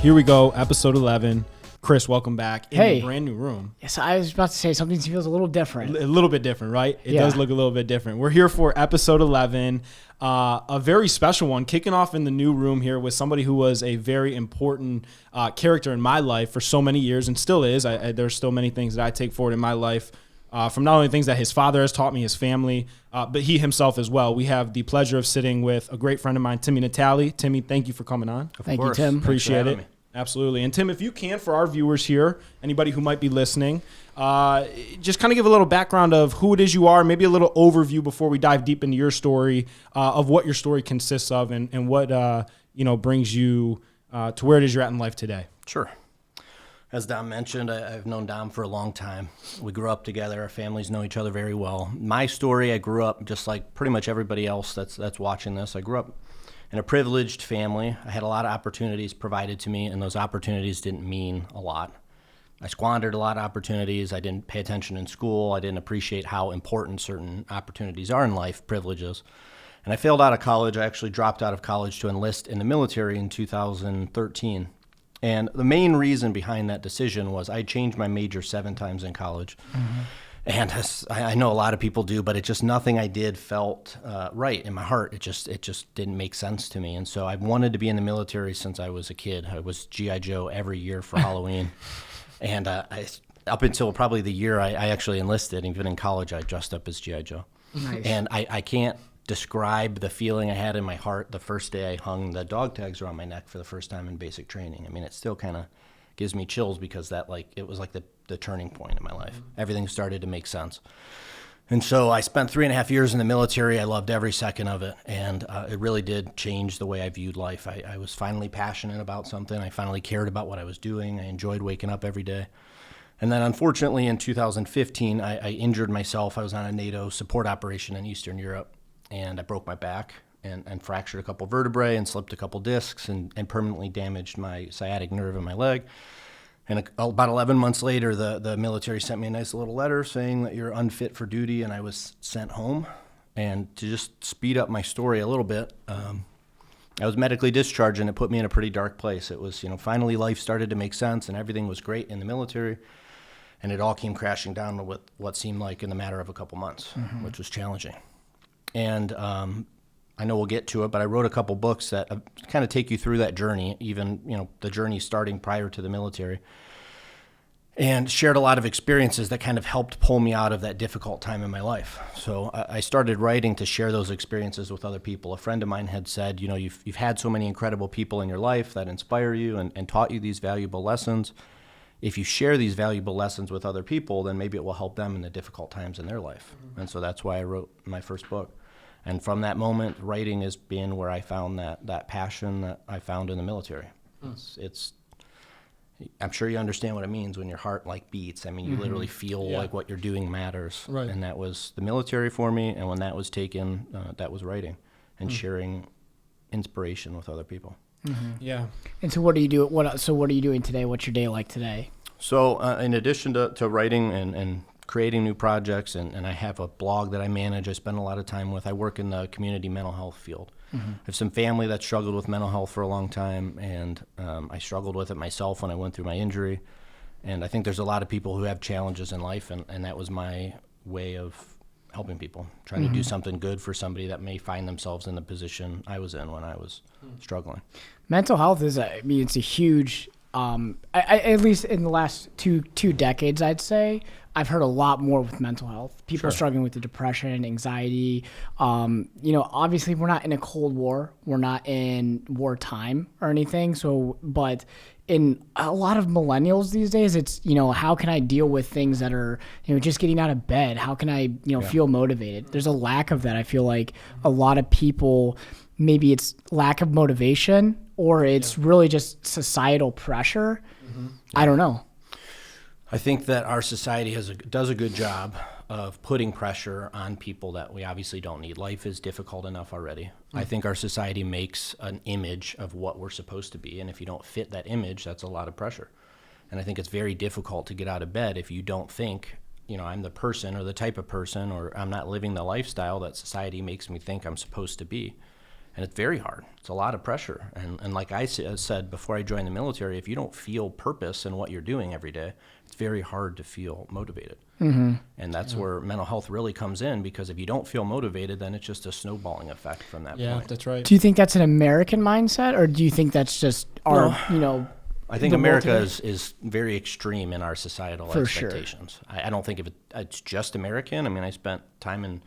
Here we go, episode 11. Chris, welcome back in Hey. a brand new room. Yes, I was about to say something feels a little different. A little bit different, right? It Yeah. does look a little bit different. We're here for episode 11, a very special one, kicking off in the new room here with somebody who was a very important character in my life for so many years and still is. There's still many things that I take forward in my life from not only things that his father has taught me, his family, but he himself as well. We have the pleasure of sitting with a great friend of mine, Timmy Natale. Timmy, thank you for coming on. Thank you, Tim. Appreciate it. Absolutely. And Tim, if you can, for our viewers here, anybody who might be listening, just kind of give a little background of who it is you are, maybe a little overview before we dive deep into your story of what your story consists of and what brings you to where it is you're at in life today. Sure. As Dom mentioned, I've known Dom for a long time. We grew up together. Our families know each other very well. My story, I grew up just like pretty much everybody else that's watching this. I grew up in a privileged family. I had a lot of opportunities provided to me, and those opportunities didn't mean a lot. I squandered a lot of opportunities. I didn't pay attention in school. I didn't appreciate how important certain opportunities are in life, privileges. And I failed out of college. I actually dropped out of college to enlist in the military in 2013. And the main reason behind that decision was I changed my major 7 times in college. Mm-hmm. And I know a lot of people do, but it just nothing I did felt right in my heart. It just didn't make sense to me. And so I wanted to be in the military since I was a kid. I was G.I. Joe every year for Halloween. And up until probably the year I actually enlisted, even in college, I dressed up as G.I. Joe. Nice. And I can't describe the feeling I had in my heart the first day I hung the dog tags around my neck for the first time in basic training. I mean, it still kind of gives me chills because it was like the turning point in my life. Everything started to make sense. And so I spent 3.5 years in the military. I loved every second of it. And it really did change the way I viewed life. I was finally passionate about something. I finally cared about what I was doing. I enjoyed waking up every day. And then unfortunately in 2015, I injured myself. I was on a NATO support operation in Eastern Europe, and I broke my back and fractured a couple vertebrae and slipped a couple discs and permanently damaged my sciatic nerve in my leg. And about 11 months later, the military sent me a nice little letter saying that you're unfit for duty, and I was sent home. And to just speed up my story a little bit, I was medically discharged, and it put me in a pretty dark place. It was, finally life started to make sense, and everything was great in the military. And it all came crashing down with what seemed like in the matter of a couple months, which was challenging. And I know we'll get to it, but I wrote a couple books that kind of take you through that journey, even, the journey starting prior to the military, and shared a lot of experiences that kind of helped pull me out of that difficult time in my life. So I started writing to share those experiences with other people. A friend of mine had said, you've had so many incredible people in your life that inspire you and taught you these valuable lessons. If you share these valuable lessons with other people, then maybe it will help them in the difficult times in their life. And so that's why I wrote my first book. And from that moment, writing has been where I found that passion that I found in the military. It's I'm sure you understand what it means when your heart beats. I mean, you literally feel like what you're doing matters. Right. And that was the military for me. And when that was taken, that was writing and sharing inspiration with other people. Mm-hmm. Yeah. And so what do you do? What are you doing today? What's your day like today? So in addition to writing and creating new projects, and I have a blog that I manage, I spend a lot of time with. I work in the community mental health field. I have some family that struggled with mental health for a long time, and I struggled with it myself when I went through my injury. And I think there's a lot of people who have challenges in life, and that was my way of helping people, trying to do something good for somebody that may find themselves in the position I was in when I was struggling. Mental health it's a huge, at least in the last two decades, I'd say, I've heard a lot more with mental health. People struggling with the depression, anxiety. Obviously we're not in a Cold War. We're not in wartime or anything. So, but in a lot of millennials these days, it's, how can I deal with things that are, just getting out of bed? How can I, feel motivated? There's a lack of that. I feel like a lot of people, maybe it's lack of motivation or it's really just societal pressure. I don't know. I think that our society does a good job of putting pressure on people that we obviously don't need. Life is difficult enough already. I think our society makes an image of what we're supposed to be, and if you don't fit that image, that's a lot of pressure. And I think it's very difficult to get out of bed if you don't think, I'm the person or the type of person, or I'm not living the lifestyle that society makes me think I'm supposed to be. And it's very hard. It's a lot of pressure. And like I said before I joined the military, if you don't feel purpose in what you're doing every day, it's very hard to feel motivated. Mm-hmm. And that's where mental health really comes in, because if you don't feel motivated, then it's just a snowballing effect from that point. Yeah, that's right. Do you think that's an American mindset, or do you think that's just our, I think America is very extreme in our societal expectations. Sure. I don't think it's just American. I mean, I spent time in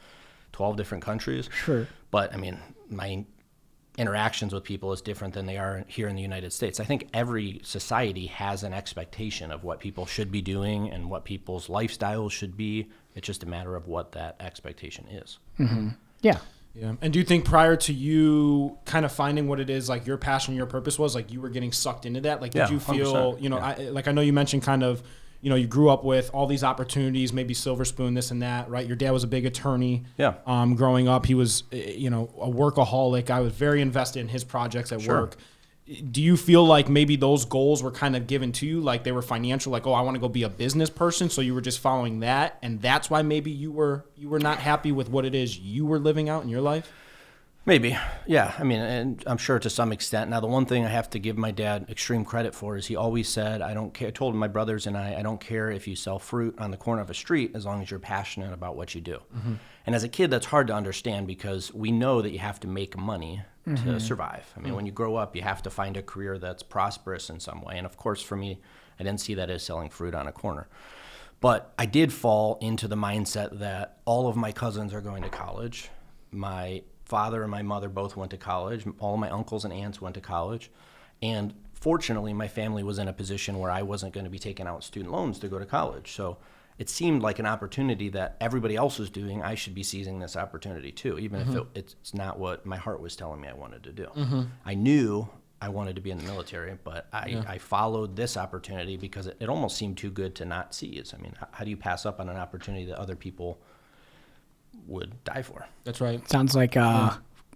12 different countries. Sure. But, I mean, my interactions with people is different than they are here in the United States. I think every society has an expectation of what people should be doing and what people's lifestyles should be. It's just a matter of what that expectation is. Mm-hmm. Yeah. Yeah. And do you think prior to you kind of finding what it is, like your passion, your purpose was, like you were getting sucked into that? Like, did you feel, I know you mentioned kind of, you grew up with all these opportunities, maybe silver spoon, this and that, right? Your dad was a big attorney. Yeah. Growing up, he was, a workaholic. I was very invested in his projects at work. Do you feel like maybe those goals were kind of given to you, like they were financial, like, oh, I want to go be a business person, so you were just following that, and that's why maybe you were not happy with what it is you were living out in your life? Maybe. Yeah. I mean, and I'm sure to some extent. Now, the one thing I have to give my dad extreme credit for is he always said, I don't care. I told my brothers and I don't care if you sell fruit on the corner of a street as long as you're passionate about what you do. Mm-hmm. And as a kid, that's hard to understand because we know that you have to make money to survive. I mean, when you grow up, you have to find a career that's prosperous in some way. And of course, for me, I didn't see that as selling fruit on a corner. But I did fall into the mindset that all of my cousins are going to college. My father and my mother both went to college. All of my uncles and aunts went to college. And fortunately, my family was in a position where I wasn't going to be taking out student loans to go to college. So it seemed like an opportunity that everybody else was doing. I should be seizing this opportunity too, even if it's not what my heart was telling me I wanted to do. Mm-hmm. I knew I wanted to be in the military, but I followed this opportunity because it almost seemed too good to not seize. I mean, how do you pass up on an opportunity that other people would die for? That's right. Sounds like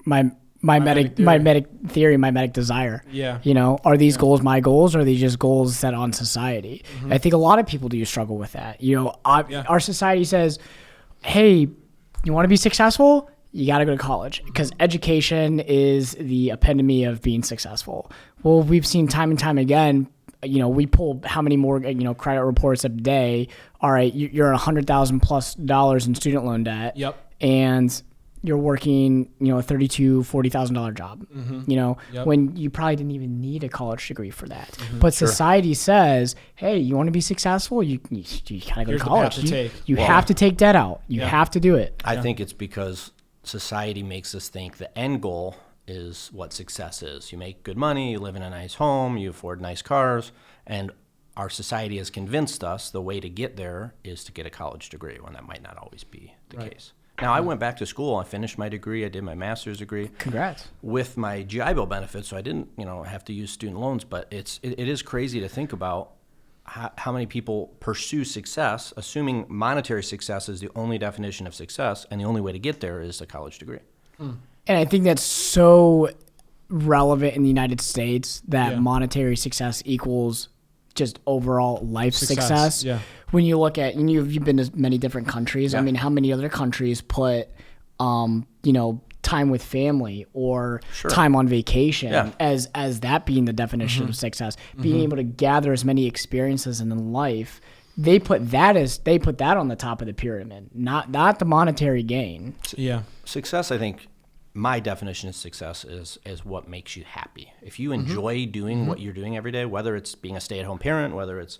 my medic desire. Yeah. Are these goals my goals, or are they just goals set on society? Mm-hmm. I think a lot of people do struggle with that. Our society says, hey, you want to be successful? You got to go to college because education is the epitome of being successful. Well, we've seen time and time again, we pull how many more, credit reports a day. All right, you're $100,000+ in student loan debt. Yep. And you're working, a $32,000, $40,000 job. Mm-hmm. When you probably didn't even need a college degree for that. Mm-hmm. But society says, hey, you want to be successful? You gotta go to college. You have to take debt out. You have to do it. I think it's because society makes us think the end goal is what success is. You make good money, you live in a nice home, you afford nice cars, and our society has convinced us the way to get there is to get a college degree, when that might not always be the case. Now, I went back to school. I finished my degree. I did my master's degree. Congrats. With my GI Bill benefits, so I didn't, have to use student loans. But it is crazy to think about how many people pursue success, assuming monetary success is the only definition of success, and the only way to get there is a college degree. And I think that's so relevant in the United States that monetary success equals just overall life success. Yeah. When you look at, you've been to many different countries. Yeah. I mean, how many other countries put, time with family or time on vacation as that being the definition of success? Being able to gather as many experiences in life, they put that on the top of the pyramid, not the monetary gain. Yeah. Success, I think, my definition of success is what makes you happy. If you enjoy doing what you're doing every day, whether it's being a stay-at-home parent, whether it's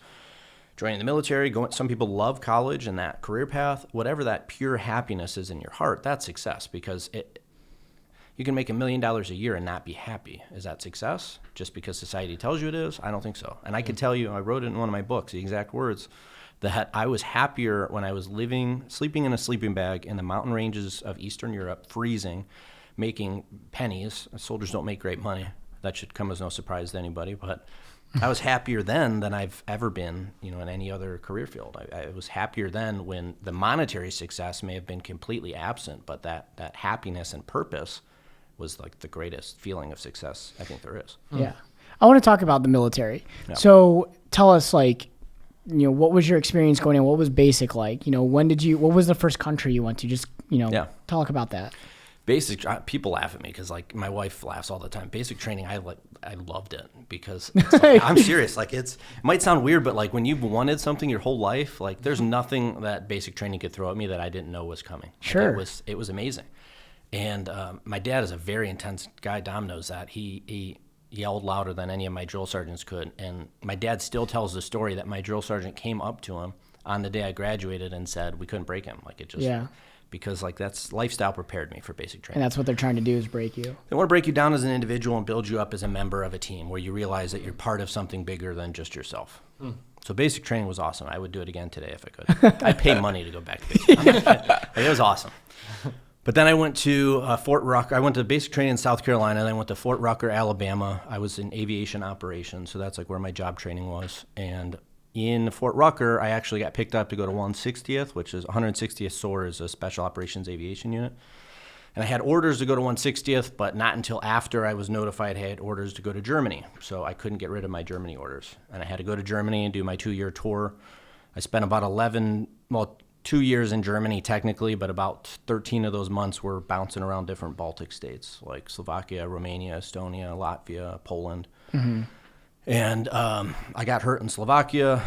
joining the military, some people love college and that career path, whatever that pure happiness is in your heart, that's success, because you can make $1 million a year and not be happy. Is that success? Just because society tells you it is? I don't think so. And I can tell you, I wrote it in one of my books, the exact words, that I was happier when I was sleeping in a sleeping bag in the mountain ranges of Eastern Europe, freezing, making pennies. Soldiers don't make great money. That should come as no surprise to anybody, but I was happier then than I've ever been, in any other career field. I was happier then when the monetary success may have been completely absent, but that happiness and purpose was like the greatest feeling of success I think there is. Yeah. I want to talk about the military. Yeah. So tell us, what was your experience going in? What was basic like? What was the first country you went to? Just, talk about that. People laugh at me because like my wife laughs all the time. Basic training, I loved it because it's like, I'm serious. Like it might sound weird, but like when you've wanted something your whole life, like there's nothing that basic training could throw at me that I didn't know was coming. Sure. Like, it was amazing. And my dad is a very intense guy. Dom knows that. He yelled louder than any of my drill sergeants could. And my dad still tells the story that my drill sergeant came up to him on the day I graduated and said we couldn't break him. Like it just because like that's lifestyle prepared me for basic training. And that's what they're trying to do is break you. They want to break you down as an individual and build you up as a member of a team where you realize that you're part of something bigger than just yourself. So basic training was awesome. I would do it again today if I could. I'd pay money to go back to basic. It was awesome. But then I went to Fort Rucker. I went to basic training in South Carolina. Then I went to Fort Rucker, Alabama. I was in aviation operations, so that's like where my job training was. And in Fort Rucker, I actually got picked up to go to 160th, which is 160th SOAR is a Special Operations Aviation Unit. And I had orders to go to 160th, but not until after I was notified I had orders to go to Germany. So I couldn't get rid of my Germany orders. And I had to go to Germany and do my 2-year tour. I spent about 2 years in Germany technically, but about 13 of those months were bouncing around different Baltic states like Slovakia, Romania, Estonia, Latvia, Poland. And I got hurt in Slovakia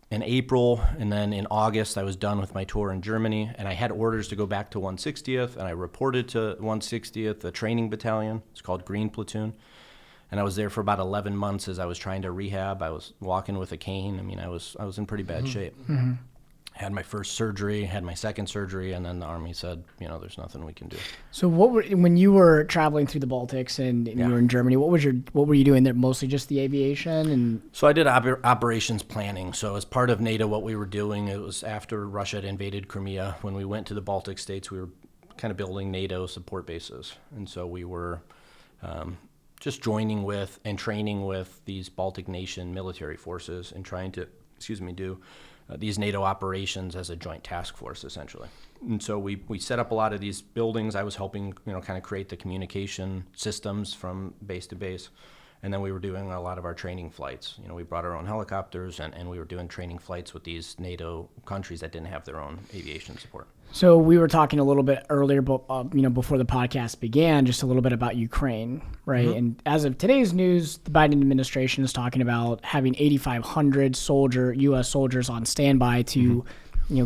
in April, and then in August I was done with my tour in Germany, and I had orders to go back to 160th, and I reported to 160th, the training battalion. It's called Green Platoon. And I was there for about 11 months as I was trying to rehab. I was walking with a cane. I mean, I was in pretty bad shape. Had my first surgery, had my second surgery, and then the Army said, there's nothing we can do. So when you were traveling through the Baltics and you were in Germany, what were you doing there? Mostly just the aviation? And so I did operations planning. So as part of NATO, what we were doing, it was after Russia had invaded Crimea. When we went to the Baltic states, we were kind of building NATO support bases. And so we were just joining with and training with these Baltic nation military forces and trying to, do these NATO operations as a joint task force, essentially. And so we set up a lot of these buildings. I was helping, kind of create the communication systems from base to base. And then we were doing a lot of our training flights. We brought our own helicopters, and we were doing training flights with these NATO countries that didn't have their own aviation support. So we were talking a little bit earlier, before the podcast began, just a little bit about Ukraine, right? And as of today's news, the Biden administration is talking about having 8,500 U.S. soldiers on standby to,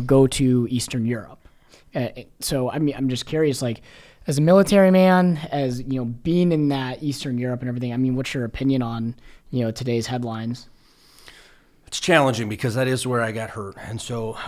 go to Eastern Europe. So I'm just curious, like, as a military man, as being in that Eastern Europe and everything, what's your opinion on today's headlines? It's challenging because that is where I got hurt, and so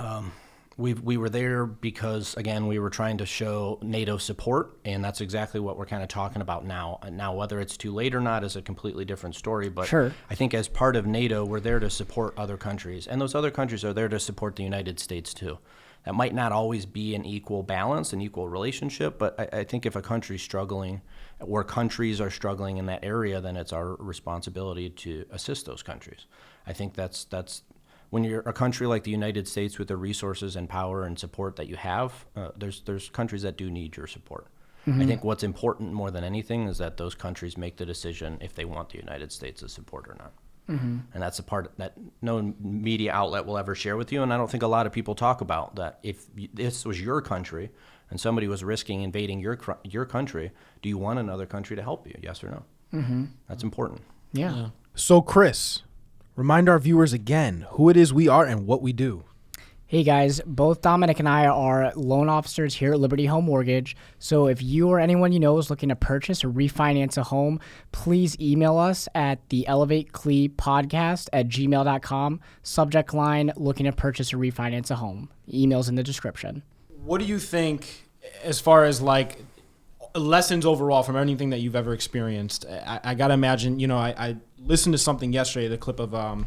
we were there because, again, we were trying to show NATO support, and that's exactly what we're kind of talking about now. Now, whether it's too late or not is a completely different story, but sure. I think as part of NATO, we're there to support other countries, and those other countries are there to support the United States too. That might not always be an equal balance, an equal relationship, but I think if a country's struggling or countries are struggling in that area, then it's our responsibility to assist those countries. I think that's when you're a country like the United States with the resources and power and support that you have, there's countries that do need your support. I think what's important more than anything is that those countries make the decision if they want the United States to support or not. And that's a part that no media outlet will ever share with you, and I don't think a lot of people talk about that. If this was your country and somebody was risking invading your country, do you want another country to help you, yes or no? That's important. Yeah. So, Chris, remind our viewers again who it is we are and what we do. Hey guys, both Dominic and I are loan officers here at Liberty Home Mortgage. So if you or anyone you know is looking to purchase or refinance a home, please email us at the elevateclepodcast@gmail.com. Subject line, looking to purchase or refinance a home. Email's in the description. What do you think as far as like lessons overall from anything that you've ever experienced? I got to imagine, I listened to something yesterday, the clip of,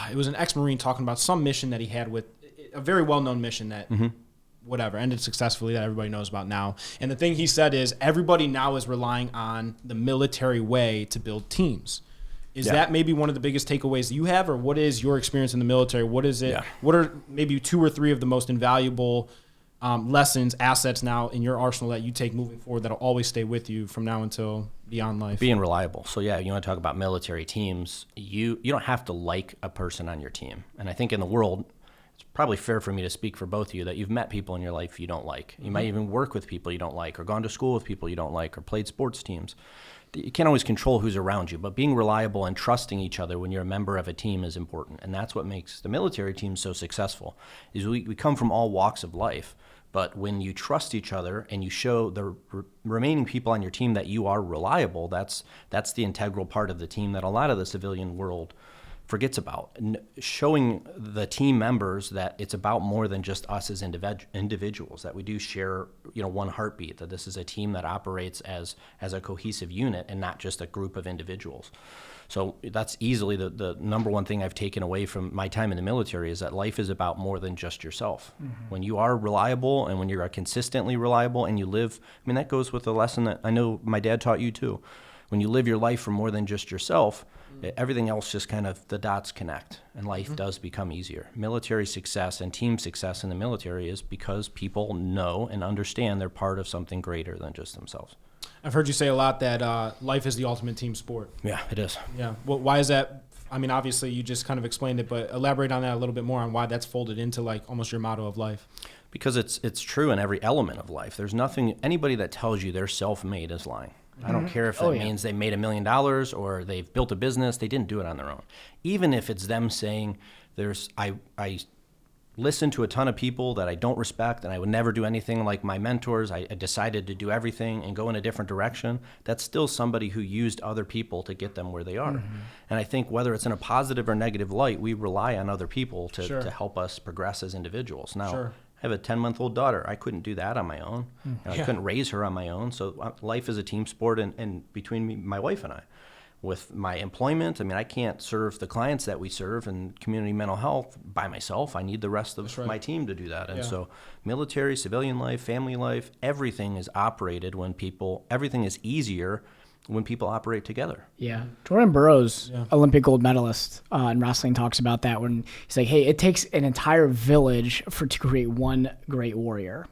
it was an ex-Marine talking about some mission that he had with a very well-known mission that ended successfully that everybody knows about now. And the thing he said is everybody now is relying on the military way to build teams. Is that maybe one of the biggest takeaways that you have, or what is your experience in the military? What is it? Yeah. What are maybe 2 or 3 of the most invaluable lessons, assets now in your arsenal that you take moving forward that'll always stay with you from now until beyond life? Being reliable. So yeah, you want to talk about military teams. You don't have to like a person on your team. And I think in the world, probably fair for me to speak for both of you that you've met people in your life you don't like. You might even work with people you don't like, or gone to school with people you don't like, or played sports teams. You can't always control who's around you, but being reliable and trusting each other when you're a member of a team is important. And that's what makes the military team so successful, is we come from all walks of life. But when you trust each other and you show the remaining people on your team that you are reliable, that's the integral part of the team that a lot of the civilian world forgets about. Showing the team members that it's about more than just us as individuals, that we do share, one heartbeat, that this is a team that operates as a cohesive unit and not just a group of individuals. So that's easily the number one thing I've taken away from my time in the military, is that life is about more than just yourself. When you are reliable, and when you're consistently reliable, and you live, that goes with the lesson that I know my dad taught you too. When you live your life for more than just yourself, everything else just kind of, the dots connect, and life does become easier. Military success and team success in the military is because people know and understand they're part of something greater than just themselves. I've heard you say a lot that life is the ultimate team sport. Yeah, it is. Yeah. Well, why is that? Obviously you just kind of explained it, but elaborate on that a little bit more on why that's folded into like almost your motto of life. Because it's true in every element of life. There's nothing, anybody that tells you they're self-made is lying. I don't care if that means they made $1 million or they've built a business. They didn't do it on their own. Even if it's them saying, I listen to a ton of people that I don't respect, and I would never do anything like my mentors. I decided to do everything and go in a different direction. That's still somebody who used other people to get them where they are. And I think whether it's in a positive or negative light, we rely on other people to help us progress as individuals. Now, I have a 10-month-old daughter. I couldn't do that on my own. I couldn't raise her on my own. So life is a team sport, and between me, my wife and I. With my employment, I can't serve the clients that we serve in community mental health by myself. I need the rest of my team to do that. And so military, civilian life, family life, everything is operated everything is easier when people operate together. Yeah. Jordan Burroughs, Olympic gold medalist in wrestling, talks about that when he's like, hey, it takes an entire village to create one great warrior.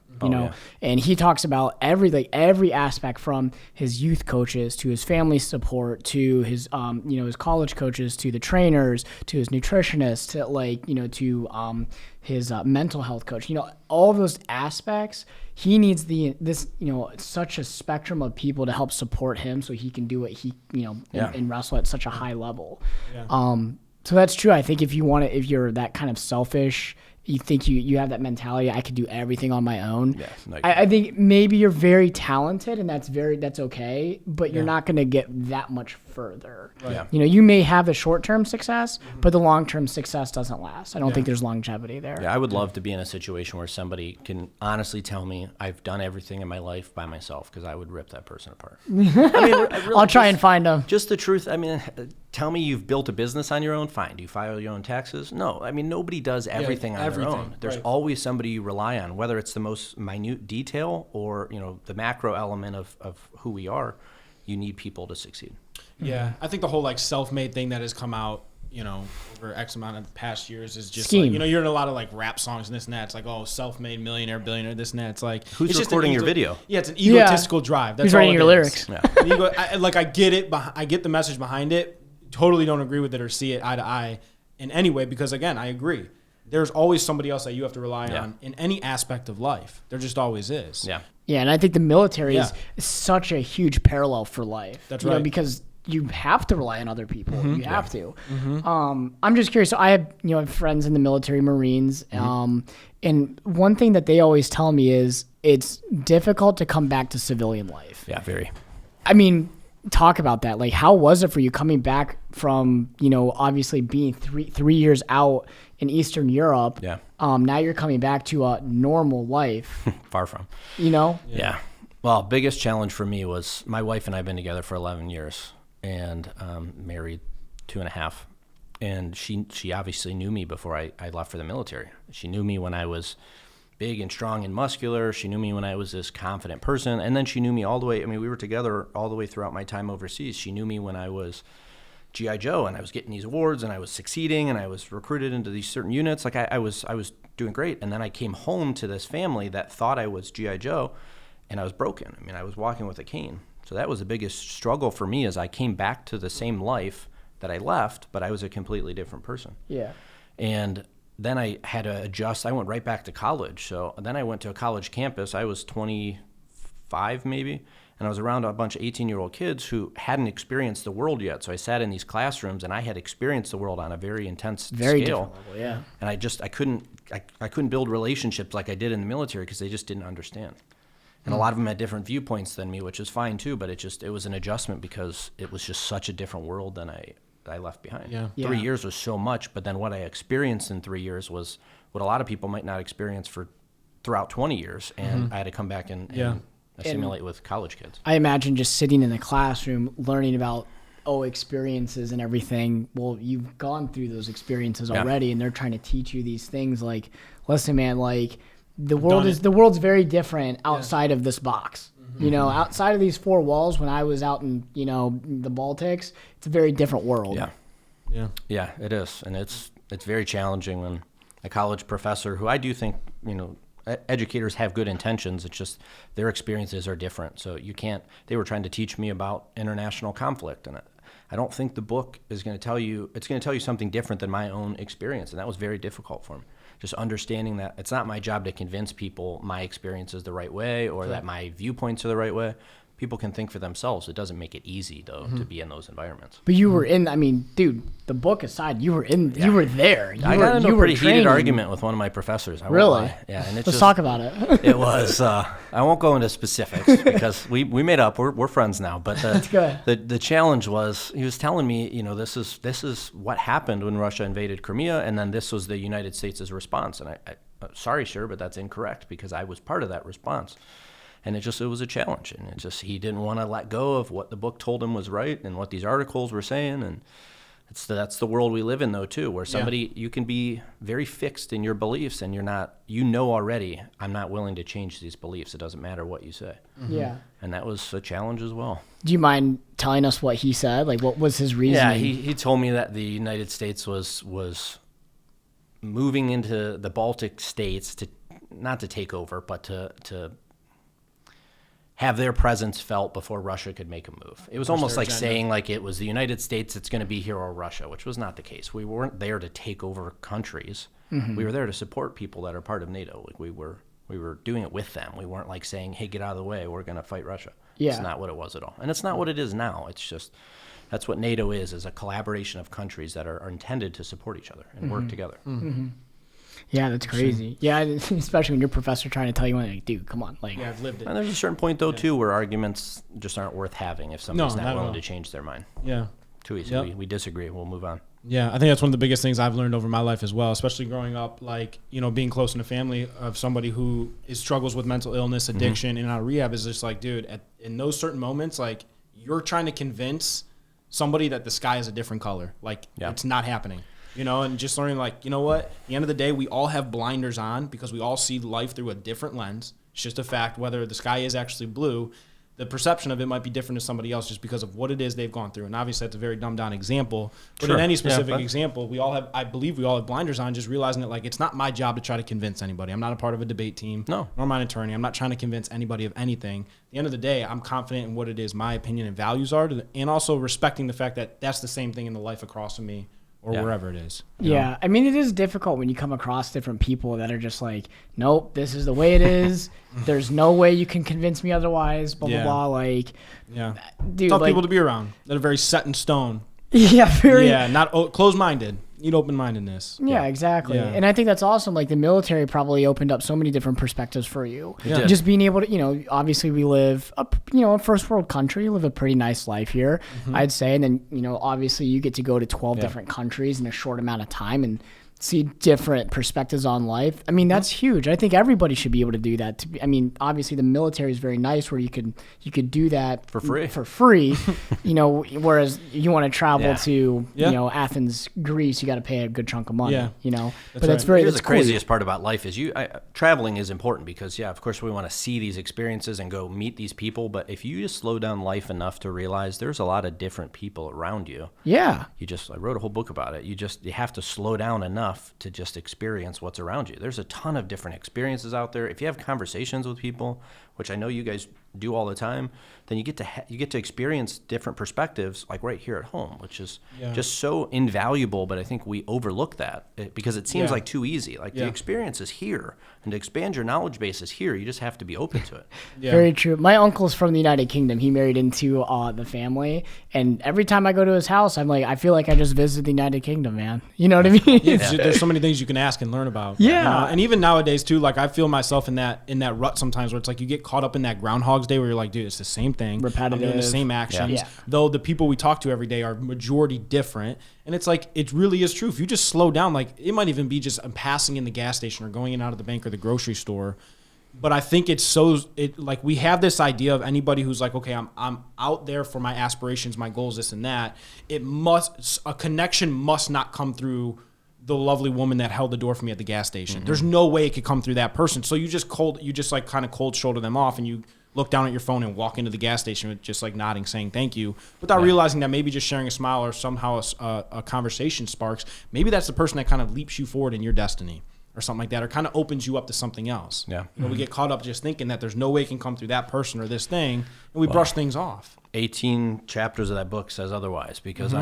And he talks about every aspect, from his youth coaches to his family support to his his college coaches to the trainers to his nutritionists to his mental health coach. All of those aspects, he needs such a spectrum of people to help support him so he can do what he and wrestle at such a high level. So that's true. I think if you're that kind of selfish, you think you have that mentality, I could do everything on my own. Yeah, no, I think maybe you're very talented, and that's okay, but you're not going to get that much further. Right. Yeah. You may have the short-term success, but the long-term success doesn't last. I don't think there's longevity there. Yeah, I would love to be in a situation where somebody can honestly tell me I've done everything in my life by myself, because I would rip that person apart. I'll try and find them. Just the truth. Tell me you've built a business on your own. Fine. Do you file your own taxes? No. nobody does everything on their own. There's always somebody you rely on, whether it's the most minute detail or the macro element of who we are. You need people to succeed. Yeah, I think the whole self-made thing that has come out, over X amount of past years is just Scheme. You're in a lot of rap songs and this and that. It's like, oh, self-made millionaire, billionaire, this and that. It's like, who's recording your video? Yeah, it's an egotistical drive. That's who's writing your lyrics? Yeah. I get it. I get the message behind it. Totally don't agree with it or see it eye to eye in any way, because again, I agree. There's always somebody else that you have to rely on in any aspect of life. There just always is. Yeah. Yeah, and I think the military is such a huge parallel for life. That's right. Because you have to rely on other people. You have to. I'm just curious. So I have friends in the military, Marines, and one thing that they always tell me is it's difficult to come back to civilian life. Yeah, very. Talk about that. How was it for you coming back from obviously being three years out in Eastern Europe? Yeah. Now you're coming back to a normal life. Far from. Yeah. Well, biggest challenge for me was my wife and I have been together for 11 years and married 2.5. And she obviously knew me before I left for the military. She knew me when I was big and strong and muscular. She knew me when I was this confident person. And then she knew me all the way. We were together all the way throughout my time overseas. She knew me when I was G.I. Joe and I was getting these awards and I was succeeding and I was recruited into these certain units. I was doing great. And then I came home to this family that thought I was G.I. Joe, and I was broken. I was walking with a cane. So that was the biggest struggle for me, as I came back to the same life that I left, but I was a completely different person. Yeah. And then I had to adjust. I went right back to college. So then I went to a college campus. I was 25 maybe, and I was around a bunch of 18-year-old kids who hadn't experienced the world yet. So I sat in these classrooms, and I had experienced the world on a very intense scale. Different level, yeah. And I couldn't build relationships like I did in the military because they just didn't understand. And a lot of them had different viewpoints than me, which is fine too. But it was an adjustment because it was just such a different world than I left behind. Yeah. 3 years was so much, but then what I experienced in 3 years was what a lot of people might not experience throughout 20 years. And I had to come back and assimilate with college kids. I imagine just sitting in the classroom learning about experiences and everything. Well, you've gone through those experiences already, and they're trying to teach you these things. Like, listen, man, like the world's very different outside of this box. You know, outside of these four walls, when I was out in, the Baltics, it's a very different world. Yeah, it is. And it's very challenging when a college professor, who I do think, educators have good intentions. It's just their experiences are different. So they were trying to teach me about international conflict. And I don't think the book is going to tell you, it's going to tell you something different than my own experience. And that was very difficult for me. Just understanding that it's not my job to convince people my experience is the right way or that my viewpoints are the right way. People can think for themselves. It doesn't make it easy, though, to be in those environments. But you were dude, the book aside, you were there. I got into a pretty heated argument with one of my professors. Really? Yeah. And Let's talk about it. It was, I won't go into specifics because we made up. We're friends now. But That's good. The challenge was, he was telling me, this is what happened when Russia invaded Crimea, and then this was the United States' response. And I sorry, sir, but that's incorrect because I was part of that response. And it was a challenge, and he didn't want to let go of what the book told him was right and what these articles were saying. And that's the world we live in, though, too, where you can be very fixed in your beliefs, and already, I'm not willing to change these beliefs. It doesn't matter what you say. Yeah. And that was a challenge as well. Do you mind telling us what he said? Like, what was his reasoning? Yeah, he told me that the United States was moving into the Baltic states not to take over, but to have their presence felt before Russia could make a move. It was almost like saying like it was the United States that's going to be here or Russia, which was not the case. We weren't there to take over countries. We were there to support people that are part of NATO. Like we were doing it with them. We weren't like saying, hey, get out of the way, we're going to fight Russia. Yeah. It's not what it was at all. And it's not what it is now. It's just, that's what NATO is a collaboration of countries that are intended to support each other and work together. Yeah, that's crazy. Yeah, especially when your professor trying to tell you, like, dude, come on. Like, I've lived it. And there's a certain point, though, too, where arguments just aren't worth having if somebody's not willing to change their mind. Yeah. Too easy. We disagree. We'll move on. Yeah, I think that's one of the biggest things I've learned over my life as well, especially growing up, like, being close in a family of somebody who struggles with mental illness, addiction, and out of rehab is just like, dude, in those certain moments, like, you're trying to convince somebody that the sky is a different color. Like, it's not happening. And just learning, like, you know what? At the end of the day, we all have blinders on because we all see life through a different lens. It's just a fact whether the sky is actually blue. The perception of it might be different to somebody else just because of what it is they've gone through. And obviously, that's a very dumbed-down example. But in any specific example, I believe we all have blinders on, just realizing that, like, it's not my job to try to convince anybody. I'm not a part of a debate team. No. Nor am I an attorney. I'm not trying to convince anybody of anything. At the end of the day, I'm confident in what it is my opinion and values are, and also respecting the fact that that's the same thing in the life across from me. Or wherever it is. Yeah. I mean, it is difficult when you come across different people that are just like, nope, this is the way it is. There's no way you can convince me otherwise, blah, blah, blah. Like, dude. Tough people to be around that are very set in stone. Not closed-minded. Need open-mindedness. Yeah, exactly. Yeah. And I think that's awesome. Like, the military probably opened up so many different perspectives for you. Yeah. Just being able to, obviously we live, a first world country, live a pretty nice life here, I'd say. And then, obviously you get to go to 12 different countries in a short amount of time and see different perspectives on life. I mean, that's huge. I think everybody should be able to do that. Obviously the military is very nice where you could do that for free. Whereas you want to travel to, Athens, Greece, you got to pay a good chunk of money, but that's the craziest part about life is traveling is important because of course we want to see these experiences and go meet these people. But if you just slow down life enough to realize there's a lot of different people around you. Yeah. I wrote a whole book about it. You have to slow down enough to just experience what's around you. There's a ton of different experiences out there. If you have conversations with people, which I know you guys do all the time, then you get to experience different perspectives, like right here at home, which is just so invaluable. But I think we overlook that because it seems like too easy. Like the experience is here, and to expand your knowledge base is here. You just have to be open to it. Very true. My uncle's from the United Kingdom. He married into the family, and every time I go to his house, I'm like, I feel like I just visited the United Kingdom, man. You know what I mean? There's so many things you can ask and learn about. Yeah. You know? And even nowadays too, like I feel myself in that rut sometimes, where it's like you get caught up in that Groundhog's Day, where you're like, dude, it's the same thing. Repetitive. I'm doing the same actions. Though the people we talk to every day are majority different. And it's like, it really is true. If you just slow down, like it might even be just passing in the gas station or going in out of the bank or the grocery store. But I think like we have this idea of anybody who's like, okay, I'm out there for my aspirations, my goals, this and that. A connection must not come through the lovely woman that held the door for me at the gas station. Mm-hmm. There's no way it could come through that person. So you just like kind of cold shoulder them off, and you look down at your phone and walk into the gas station with just like nodding, saying thank you, without realizing that maybe just sharing a smile or somehow a conversation sparks. Maybe that's the person that kind of leaps you forward in your destiny or something like that, or kind of opens you up to something else. Yeah. You know, we get caught up just thinking that there's no way it can come through that person or this thing, and we brush things off. 18 chapters of that book says otherwise, because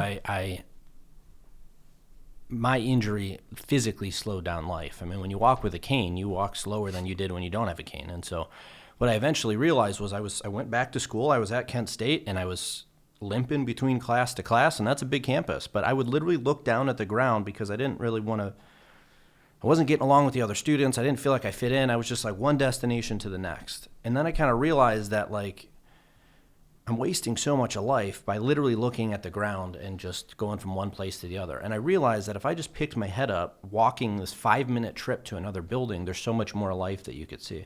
my injury physically slowed down life. I mean, when you walk with a cane, you walk slower than you did when you don't have a cane. And so what I eventually realized was I went back to school. I was at Kent State, and I was limping between class to class, and that's a big campus. But I would literally look down at the ground because I didn't really want to. I wasn't getting along with the other students. I didn't feel like I fit in. I was just like one destination to the next. And then I kind of realized that like I'm wasting so much of life by literally looking at the ground and just going from one place to the other. And I realized that if I just picked my head up, walking this 5-minute trip to another building, there's so much more life that you could see.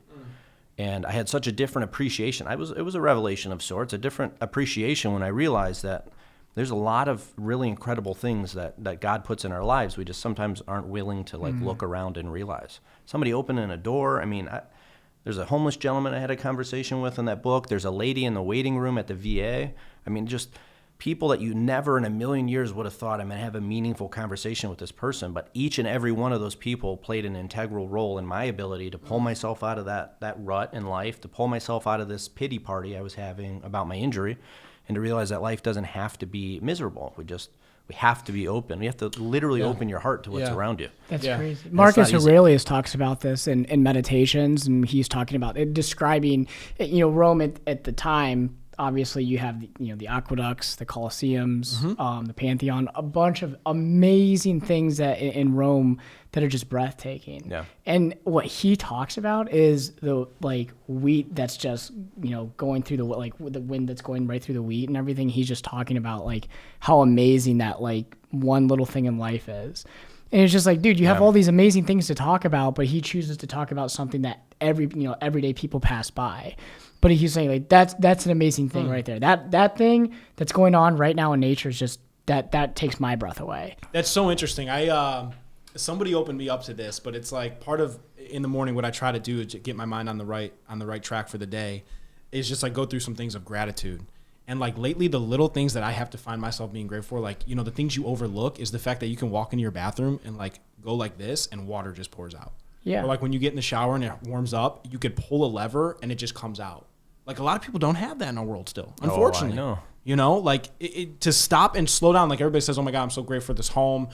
And I had such a different appreciation. It was a revelation of sorts, a different appreciation when I realized that there's a lot of really incredible things that God puts in our lives. We just sometimes aren't willing to like look around and realize. Somebody opening a door. I mean, there's a homeless gentleman I had a conversation with in that book. There's a lady in the waiting room at the VA. I mean, just people that you never in a million years would have thought I'm going to have a meaningful conversation with this person. But each and every one of those people played an integral role in my ability to pull myself out of that rut in life, to pull myself out of this pity party I was having about my injury, and to realize that life doesn't have to be miserable. We have to be open. We have to literally open your heart to what's around you. That's crazy. Marcus Aurelius talks about this in Meditations, and he's talking about it, describing, Rome at the time. Obviously, you have the aqueducts, the Colosseums, the Pantheon, a bunch of amazing things that in Rome that are just breathtaking. Yeah. And what he talks about is the wheat that's just going through the wind that's going right through the wheat and everything. He's just talking about how amazing that one little thing in life is. And it's just like, dude, you have all these amazing things to talk about, but he chooses to talk about something that everyday people pass by. But he's saying that's an amazing thing right there. That thing that's going on right now in nature is just that takes my breath away. That's so interesting. Somebody opened me up to this, but it's like part of in the morning what I try to do is get my mind on the right track for the day is just like go through some things of gratitude. And like lately, the little things that I have to find myself being grateful for, the things you overlook is the fact that you can walk into your bathroom and go like this and water just pours out. Yeah. Or like when you get in the shower and it warms up, you could pull a lever and it just comes out. Like a lot of people don't have that in our world still, unfortunately. Oh, I know. To stop and slow down. Like everybody says, oh my God, I'm so grateful for this home,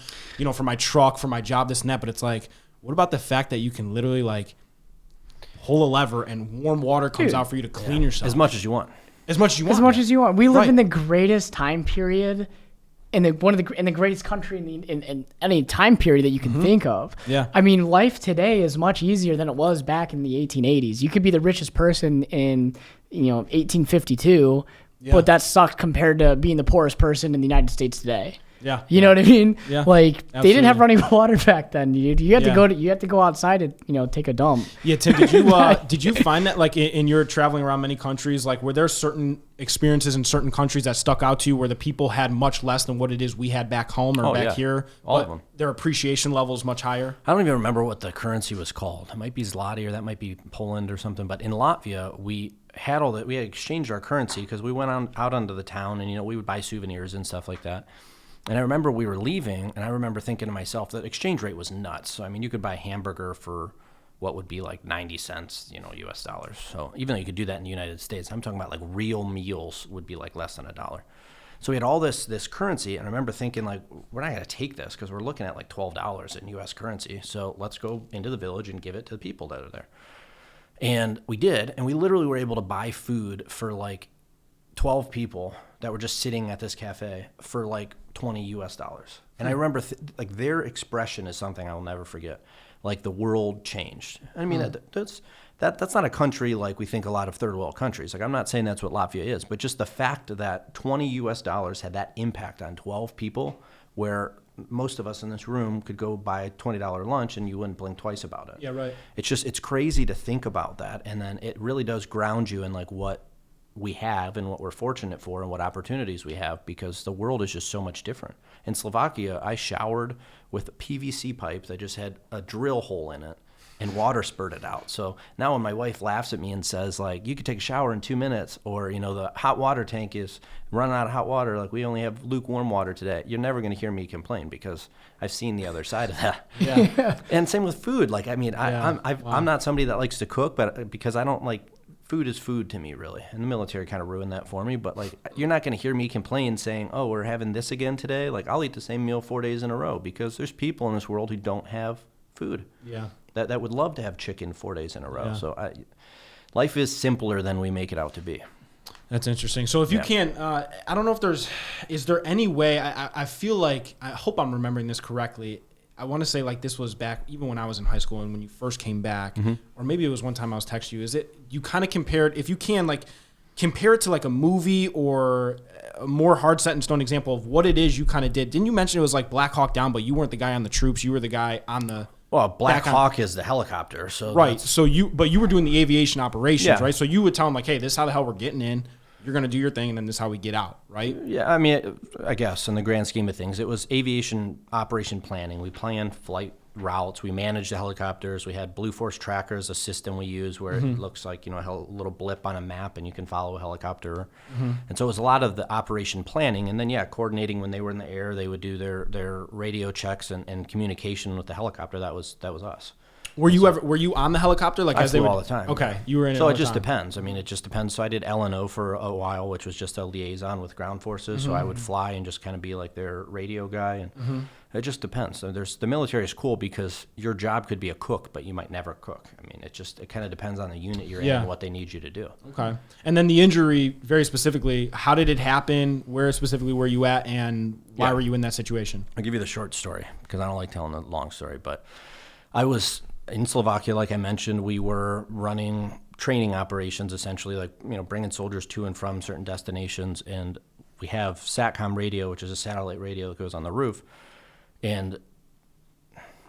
for my truck, for my job, this and that. But it's like, what about the fact that you can literally pull a lever and warm water comes out for you to clean yourself? As much as you want. As much as you want. We live in the greatest time period in the greatest country in any time period that you can think of. Yeah. I mean, life today is much easier than it was back in the 1880s. You could be the richest person in 1852, but that sucks compared to being the poorest person in the United States today. Yeah. You know what I mean? Yeah. They didn't have running water back then. You had to go outside and take a dump. Yeah, Tim, did you find that in your traveling around many countries, were there certain experiences in certain countries that stuck out to you where the people had much less than what it is we had back home or back here? All of them. Their appreciation level is much higher? I don't even remember what the currency was called. It might be zloty or that might be Poland or something. But in Latvia, we had all that. We had exchanged our currency because we went out onto the town and we would buy souvenirs and stuff like that. And I remember we were leaving, and I remember thinking to myself that exchange rate was nuts. So, I mean, you could buy a hamburger for what would be like 90 cents, US dollars. So even though you could do that in the United States, I'm talking about like real meals would be like less than $1. So we had all this currency, and I remember thinking, like, we're not going to take this because we're looking at like $12 in U.S. currency. So let's go into the village and give it to the people that are there. And we did, and we literally were able to buy food for like 12 people that were just sitting at this cafe for like $20 US. And I remember like their expression is something I'll never forget. Like the world changed. I mean, that's not a country like we think a lot of third world countries. Like I'm not saying that's what Latvia is, but just the fact that $20 US had that impact on 12 people, where most of us in this room could go buy a $20 lunch and you wouldn't blink twice about it. Yeah, right. It's crazy to think about that. And then it really does ground you in like what we have and what we're fortunate for and what opportunities we have, because the world is just so much different. In Slovakia, I showered with a PVC pipe that just had a drill hole in it and water spurted out. So now when my wife laughs at me and says, like, you could take a shower in 2 minutes, or, the hot water tank is running out of hot water, like we only have lukewarm water today, you're never going to hear me complain because I've seen the other side of that. Yeah. And same with food. Like, I mean, Yeah. I'm not somebody that likes to cook, but because I don't like, food is food to me, really. And the military kind of ruined that for me. But, like, you're not going to hear me complain saying, oh, we're having this again today. Like, I'll eat the same meal 4 days in a row, because there's people in this world who don't have food. Yeah. That would love to have chicken 4 days in a row. Yeah. So life is simpler than we make it out to be. That's interesting. So if you can't, I don't know if is there any way, I feel like, I hope I'm remembering this correctly. I want to say like this was back even when I was in high school and when you first came back, or maybe it was one time I was texting you. Is it, you kind of compared, if you can, like compare it to like a movie or a more hard set in stone example of what it is you kind of did. Didn't you mention it was like Black Hawk Down, but you weren't the guy on the troops. You were the guy on the... Well, Black Hawk is the helicopter. So right. So you were doing the aviation operations, Yeah. right? So you would tell them like, hey, this is how the hell we're getting in. You're going to do your thing, and then this is how we get out, right? Yeah, I mean, I guess in the grand scheme of things, it was aviation operation planning. We planned flight routes. We managed the helicopters. We had Blue Force trackers, a system we use where it looks like, a little blip on a map, and you can follow a helicopter. And so it was a lot of the operation planning. And then, coordinating when they were in the air, they would do their radio checks and communication with the helicopter. That was us. Were you on the helicopter? Like I as they flew would, all the time. Okay, you were in it. So all it the just time. depends. I mean, it just depends. So I did LNO for a while, which was just a liaison with ground forces. So I would fly and just kind of be like their radio guy, and it just depends. So the military is cool because your job could be a cook, but you might never cook. I mean, it kind of depends on the unit you're in and what they need you to do. Okay, and then the injury, very specifically, how did it happen? Where specifically were you at, and why were you in that situation? I'll give you the short story because I don't like telling the long story. But I was in Slovakia, like I mentioned. We were running training operations, essentially, like, bringing soldiers to and from certain destinations. And we have SATCOM radio, which is a satellite radio that goes on the roof. And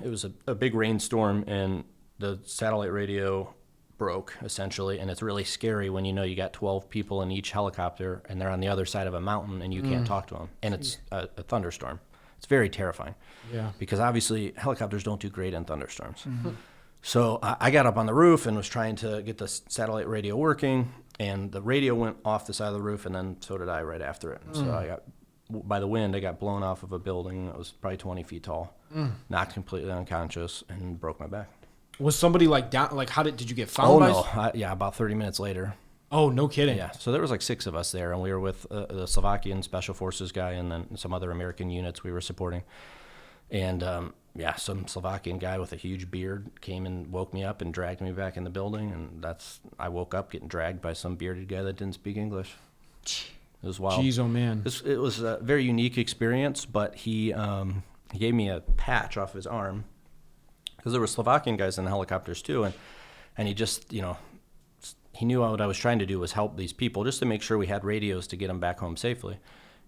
it was a big rainstorm, and the satellite radio broke, essentially. And it's really scary when you got 12 people in each helicopter, and they're on the other side of a mountain, and you can't talk to them. And it's a thunderstorm. It's very terrifying. Yeah. Because obviously helicopters don't do great in thunderstorms. So I got up on the roof and was trying to get the satellite radio working, and the radio went off the side of the roof, and then so did I right after it. And so by the wind, I got blown off of a building that was probably 20 feet tall, knocked completely unconscious, and broke my back. Was somebody like down? Like, did you get found? Oh, no. About 30 minutes later. Oh, no kidding. Yeah, so there was like 6 of us there, and we were with the Slovakian Special Forces guy and then some other American units we were supporting. And, some Slovakian guy with a huge beard came and woke me up and dragged me back in the building, and I woke up getting dragged by some bearded guy that didn't speak English. It was wild. Jeez, oh, man. It was a very unique experience, but he gave me a patch off his arm, because there were Slovakian guys in the helicopters too, and he just, he knew what I was trying to do was help these people just to make sure we had radios to get them back home safely.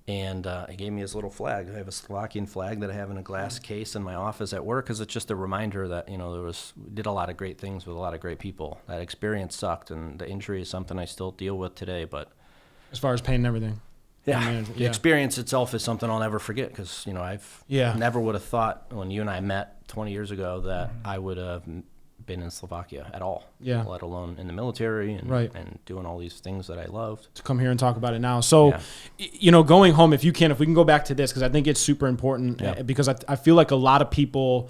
And he gave me his little flag. I have a Slovakian flag that I have in a glass case in my office at work, because it's just a reminder that, we did a lot of great things with a lot of great people. That experience sucked, and the injury is something I still deal with today. But as far as pain and everything. The experience itself is something I'll never forget, because, I've never would have thought when you and I met 20 years ago that I would have been in Slovakia at all, let alone in the military and doing all these things that I loved. To come here and talk about it now. So, going home, if we can go back to this, because I think it's super important, because I feel like a lot of people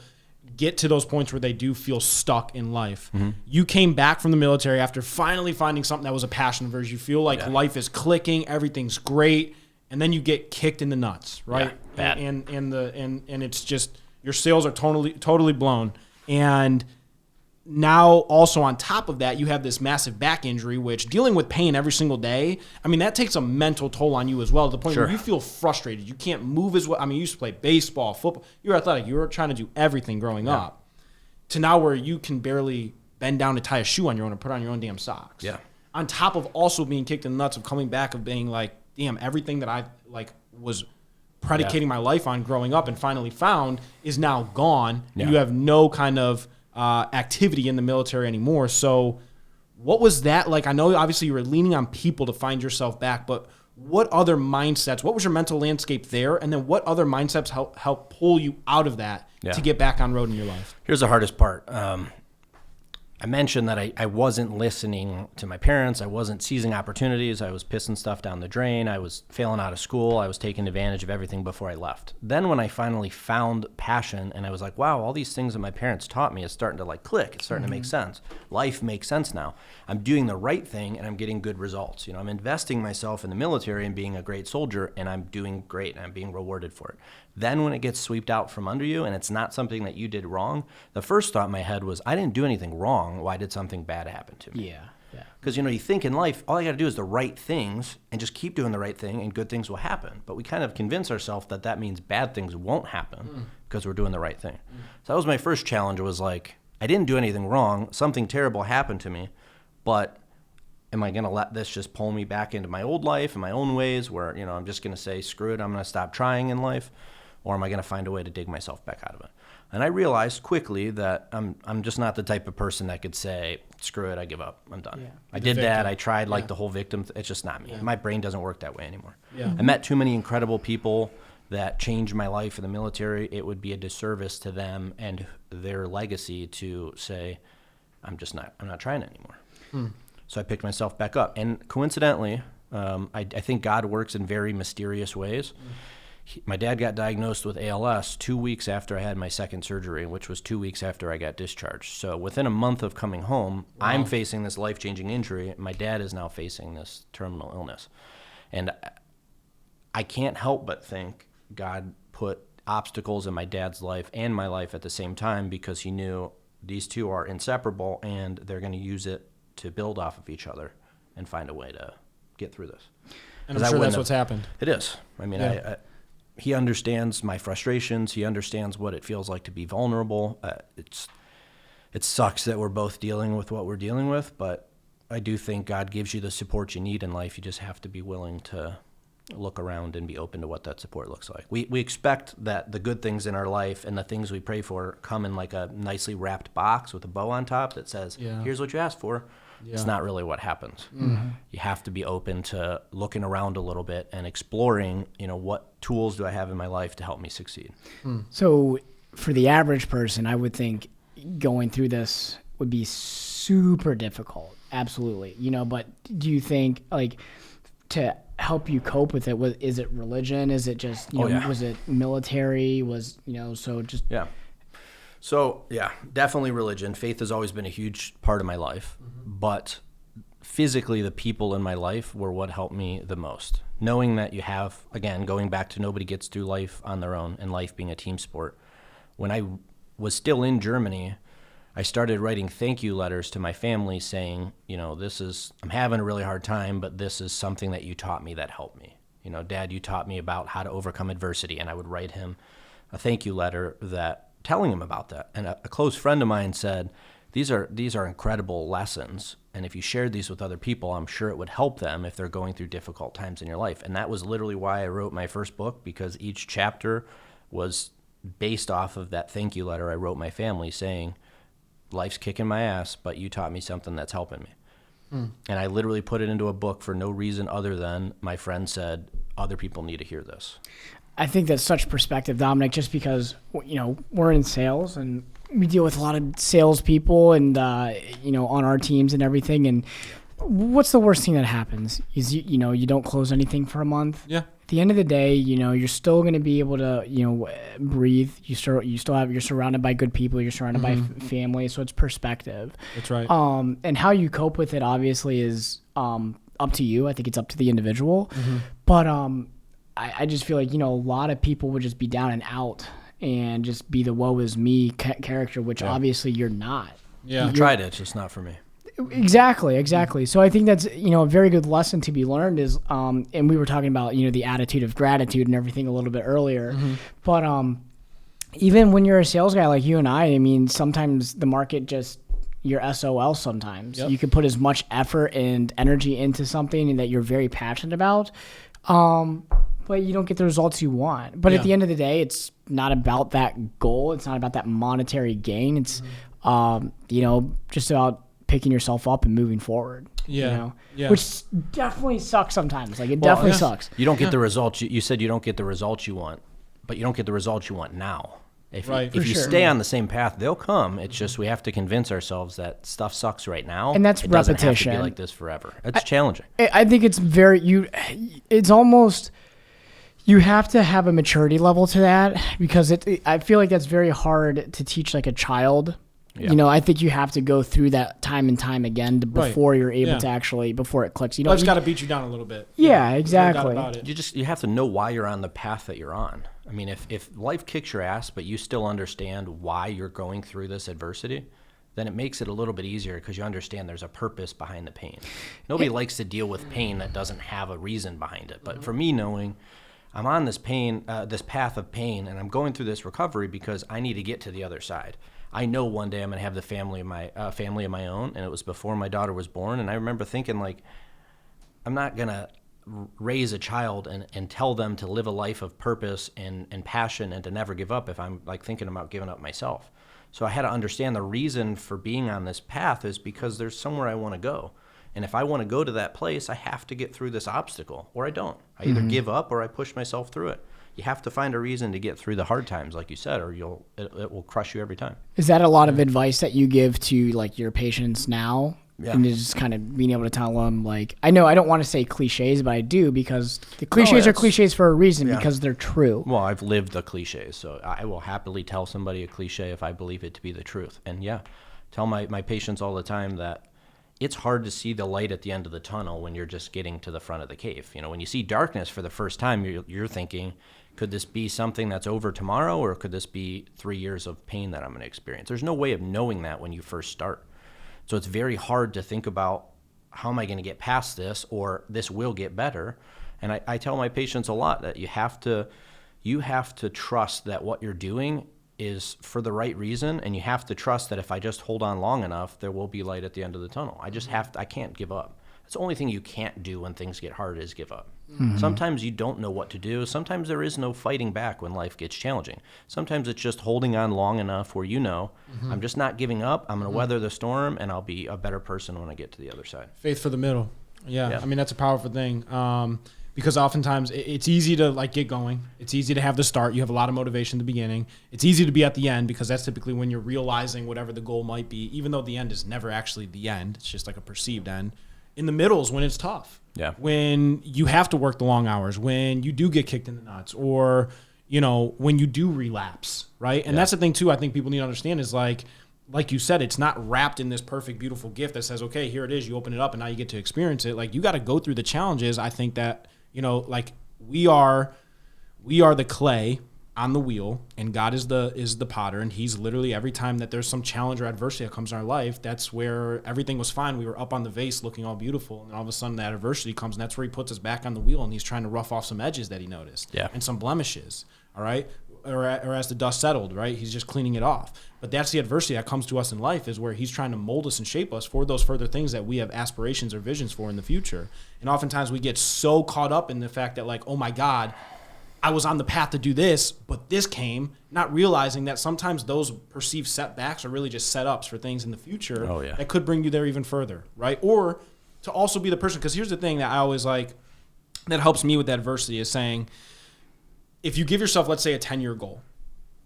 get to those points where they do feel stuck in life. You came back from the military after finally finding something that was a passion of yours. You feel like life is clicking, everything's great, and then you get kicked in the nuts, right? Bad. And it's just your sails are totally blown. And now also on top of that, you have this massive back injury, which dealing with pain every single day, I mean, that takes a mental toll on you as well, to the point where you feel frustrated. You can't move as well. I mean, you used to play baseball, football. You were athletic. You were trying to do everything growing up, to now where you can barely bend down to tie a shoe on your own and put on your own damn socks. Yeah. On top of also being kicked in the nuts of coming back, of being like, damn, everything that I was predicating my life on growing up and finally found is now gone. Yeah. You have no kind of activity in the military anymore. So what was that like? I know obviously you were leaning on people to find yourself back, but what other mindsets, what was your mental landscape there? And then what other mindsets help pull you out of that to get back on road in your life? Here's the hardest part. I mentioned that I wasn't listening to my parents. I wasn't seizing opportunities. I was pissing stuff down the drain. I was failing out of school. I was taking advantage of everything before I left. Then when I finally found passion and I was like, wow, all these things that my parents taught me is starting to like click. It's starting to make sense. Life makes sense now. I'm doing the right thing and I'm getting good results. You know, I'm investing myself in the military and being a great soldier, and I'm doing great and I'm being rewarded for it. Then when it gets swept out from under you and it's not something that you did wrong, the first thought in my head was, I didn't do anything wrong. Why did something bad happen to me? Yeah. Because, you know, you think in life, all I got to do is the right things and just keep doing the right thing and good things will happen. But we kind of convince ourselves that that means bad things won't happen because we're doing the right thing. So that was my first challenge. It was like, I didn't do anything wrong. Something terrible happened to me, but am I going to let this just pull me back into my old life and my own ways where, you know, I'm just going to say, screw it, I'm going to stop trying in life? Or am I going to find a way to dig myself back out of it? And I realized quickly that I'm just not the type of person that could say, screw it, I give up, I'm done. Yeah. I did that, I tried like the whole victim. It's just not me. My brain doesn't work that way anymore. I met too many incredible people that changed my life in the military. It would be a disservice to them and their legacy to say, I'm not trying anymore. So I picked myself back up. And coincidentally, I think God works in very mysterious ways. My dad got diagnosed with ALS 2 weeks after I had my second surgery, which was 2 weeks after I got discharged. So within a month of coming home, I'm facing this life-changing injury. My dad is now facing this terminal illness. And I can't help but think God put obstacles in my dad's life and my life at the same time, because he knew these two are inseparable and they're going to use it to build off of each other and find a way to get through this. And I'm sure that's what's happened. It is. I mean, he understands my frustrations. He understands what it feels like to be vulnerable. It sucks that we're both dealing with what we're dealing with, but I do think God gives you the support you need in life. You just have to be willing to look around and be open to what that support looks like. We expect that the good things in our life and the things we pray for come in like a nicely wrapped box with a bow on top that says, here's what you asked for. It's not really what happens. You have to be open to looking around a little bit and exploring, you know, what tools do I have in my life to help me succeed. So for the average person, I would think going through this would be super difficult. Absolutely. You know, but do you think, like, to help you cope with it, is it religion? Is it just, you know, was it military? So, definitely religion. Faith has always been a huge part of my life, but physically the people in my life were what helped me the most. Knowing that you have, again, going back to nobody gets through life on their own and life being a team sport. When I was still in Germany, I started writing thank you letters to my family saying, you know, I'm having a really hard time, but this is something that you taught me that helped me. You know, Dad, you taught me about how to overcome adversity, and I would write him a thank you letter telling him about that. And a close friend of mine said, these are incredible lessons, and if you shared these with other people, I'm sure it would help them if they're going through difficult times in your life. And that was literally why I wrote my first book, because each chapter was based off of that thank you letter I wrote my family saying, life's kicking my ass, but you taught me something that's helping me. And I literally put it into a book for no reason other than my friend said, other people need to hear this. I think that's such perspective, Dominic, just because, you know, we're in sales and we deal with a lot of salespeople and, you know, on our teams and everything. And what's the worst thing that happens is, you know, you don't close anything for a month. Yeah. the end of the day, you're still going to be able to, breathe. You're surrounded by good people. You're surrounded by family. So it's perspective. That's right. And how you cope with it obviously is up to you. I think it's up to the individual. But I just feel like, a lot of people would just be down and out and just be the woe is me character, which obviously you're not. Yeah. I tried it. It's just not for me. Exactly. So I think that's, a very good lesson to be learned is, and we were talking about, the attitude of gratitude and everything a little bit earlier, but even when you're a sales guy like you and I mean, sometimes the market just, you're SOL sometimes. You can put as much effort and energy into something that you're very passionate about, but you don't get the results you want. But at the end of the day, it's not about that goal. It's not about that monetary gain. It's, just about picking yourself up and moving forward. Which definitely sucks sometimes. Like it definitely sucks. You don't get the results. You said you don't get the results you want, but you don't get the results you want now. If you stay on the same path, they'll come. It's just we have to convince ourselves that stuff sucks right now, and that's it repetition. Doesn't have to be like this forever. It's challenging. I think it's it's almost. You have to have a maturity level to that because I feel like that's very hard to teach like a child. Yeah. I think you have to go through that time and time again before you're able to actually, before it clicks. Life's got to beat you down a little bit. Yeah, exactly. You have to know why you're on the path that you're on. I mean, if life kicks your ass, but you still understand why you're going through this adversity, then it makes it a little bit easier because you understand there's a purpose behind the pain. Nobody likes to deal with pain that doesn't have a reason behind it. But for me, knowing I'm on this path of pain, and I'm going through this recovery because I need to get to the other side. I know one day I'm going to have the family of my own, and it was before my daughter was born. And I remember thinking, like, I'm not going to raise a child and tell them to live a life of purpose and passion and to never give up if I'm like thinking about giving up myself. So I had to understand the reason for being on this path is because there's somewhere I want to go. And if I want to go to that place, I have to get through this obstacle, or I don't. I either give up or I push myself through it. You have to find a reason to get through the hard times, like you said, or it will crush you every time. Is that a lot of advice that you give to like your patients now? Yeah. And just kind of being able to tell them, like, I know I don't want to say cliches, but I do because the cliches are cliches for a reason because they're true. Well, I've lived the cliches, so I will happily tell somebody a cliche if I believe it to be the truth. And tell my patients all the time that it's hard to see the light at the end of the tunnel when you're just getting to the front of the cave. When you see darkness for the first time, you're thinking, could this be something that's over tomorrow, or could this be 3 years of pain that I'm going to experience? There's no way of knowing that when you first start. So it's very hard to think about, how am I going to get past this, or this will get better. And I tell my patients a lot that you have to trust that what you're doing is for the right reason, and you have to trust that if I just hold on long enough, there will be light at the end of the tunnel. I can't give up. That's the only thing you can't do when things get hard is give up. Mm-hmm. Sometimes you don't know what to do. Sometimes there is no fighting back when life gets challenging. Sometimes it's just holding on long enough where I'm just not giving up. I'm going to weather the storm, and I'll be a better person when I get to the other side. Faith for the middle. Yeah. I mean, that's a powerful thing. Because oftentimes it's easy to like get going. It's easy to have the start. You have a lot of motivation at the beginning. It's easy to be at the end because that's typically when you're realizing whatever the goal might be, even though the end is never actually the end. It's just like a perceived end. In the middle is when it's tough. Yeah. When you have to work the long hours, when you do get kicked in the nuts, or, when you do relapse, right? And that's the thing too I think people need to understand is like you said, it's not wrapped in this perfect, beautiful gift that says, okay, here it is. You open it up and now you get to experience it. Like you got to go through the challenges. I think that, like we are the clay on the wheel, and God is the potter, and he's literally, every time that there's some challenge or adversity that comes in our life, that's where everything was fine. We were up on the vase looking all beautiful, and then all of a sudden that adversity comes, and that's where he puts us back on the wheel, and he's trying to rough off some edges that he noticed and some blemishes, all right? Or as the dust settled, right? He's just cleaning it off. But that's the adversity that comes to us in life, is where he's trying to mold us and shape us for those further things that we have aspirations or visions for in the future. And oftentimes we get so caught up in the fact that, like, oh my God, I was on the path to do this, but this came, not realizing that sometimes those perceived setbacks are really just setups for things in the future that could bring you there even further, right? Or to also be the person, because here's the thing that I always like, that helps me with adversity, is saying, if you give yourself, let's say, a 10-year goal,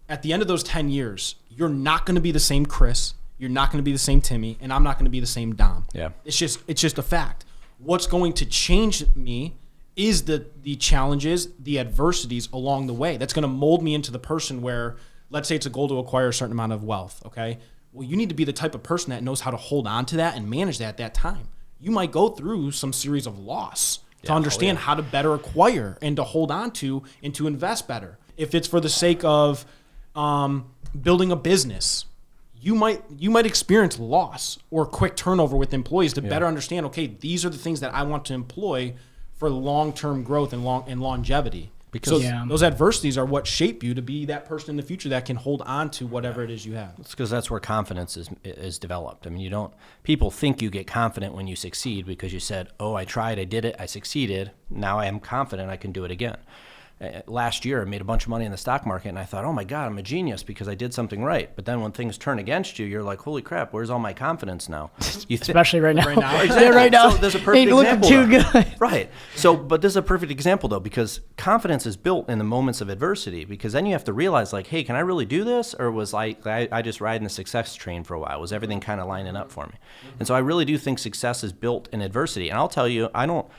at the end of those 10 years, you're not going to be the same Chris, you're not going to be the same Timmy, and I'm not going to be the same Dom. Yeah. It's just a fact. What's going to change me is the challenges, the adversities along the way. That's going to mold me into the person where, let's say it's a goal to acquire a certain amount of wealth, okay? Well, you need to be the type of person that knows how to hold on to that and manage that at that time. You might go through some series of loss to understand how to better acquire and to hold on to and to invest better. If it's for the sake of building a business, you might experience loss or quick turnover with employees to better understand, okay, these are the things that I want to employ for long-term growth and longevity. Because those adversities are what shape you to be that person in the future that can hold on to whatever it is you have. It's because that's where confidence is developed. I mean, people think you get confident when you succeed because you said, oh, I tried, I did it, I succeeded. Now I am confident I can do it again. Last year, I made a bunch of money in the stock market, and I thought, oh my God, I'm a genius because I did something right. But then when things turn against you, you're like, holy crap, where's all my confidence now? Especially right now. Exactly. Yeah, right now. So there's a perfect example. Too good. Right. So, but this is a perfect example, though, because confidence is built in the moments of adversity, because then you have to realize, like, hey, can I really do this? Or was I just riding the success train for a while? Was everything kind of lining up for me? And so I really do think success is built in adversity. And I'll tell you, I don't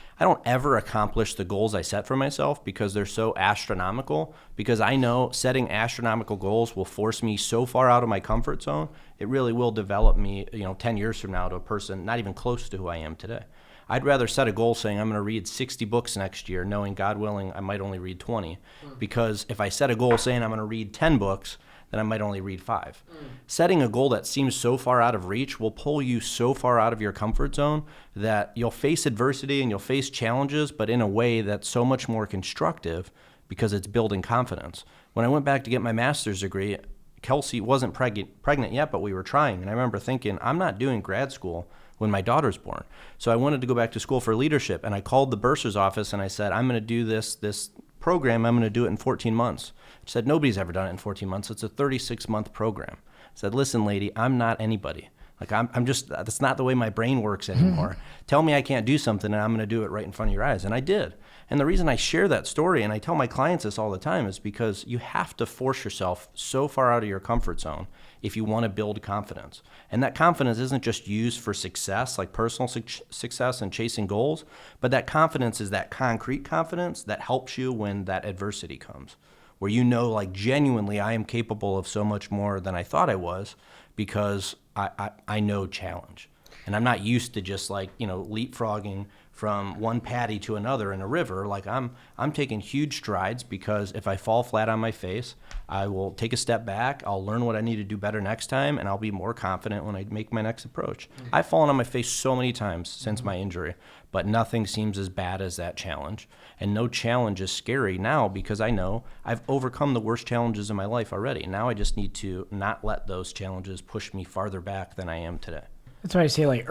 ever accomplish the goals I set for myself because they're so astronomical, because I know setting astronomical goals will force me so far out of my comfort zone. It really will develop me, 10 years from now to a person not even close to who I am today. I'd rather set a goal saying I'm going to read 60 books next year, knowing God willing I might only read 20, because if I set a goal saying I'm going to read 10 books, then I might only read 5. Setting a goal that seems so far out of reach will pull you so far out of your comfort zone that you'll face adversity and you'll face challenges, but in a way that's so much more constructive because it's building confidence. When I went back to get my master's degree, Kelsey wasn't pregnant yet, but we were trying. And I remember thinking, I'm not doing grad school when my daughter's born. So I wanted to go back to school for leadership. And I called the bursar's office and I said, I'm going to do this program. I'm going to do it in 14 months. She said, nobody's ever done it in 14 months. It's a 36-month program. I said, listen, lady, I'm not anybody. Like, I'm just, that's not the way my brain works anymore. Tell me I can't do something and I'm going to do it right in front of your eyes. And I did. And the reason I share that story, and I tell my clients this all the time, is because you have to force yourself so far out of your comfort zone if you want to build confidence. And that confidence isn't just used for success, like personal success and chasing goals, but that confidence is that concrete confidence that helps you when that adversity comes, where you know, like, genuinely I am capable of so much more than I thought I was because I know challenge. And I'm not used to just leapfrogging from one paddy to another in a river. Like, I'm taking huge strides because if I fall flat on my face, I will take a step back, I'll learn what I need to do better next time, and I'll be more confident when I make my next approach. I've fallen on my face so many times since my injury, but nothing seems as bad as that challenge. And no challenge is scary now because I know I've overcome the worst challenges in my life already. Now I just need to not let those challenges push me farther back than I am today. That's why I say, like,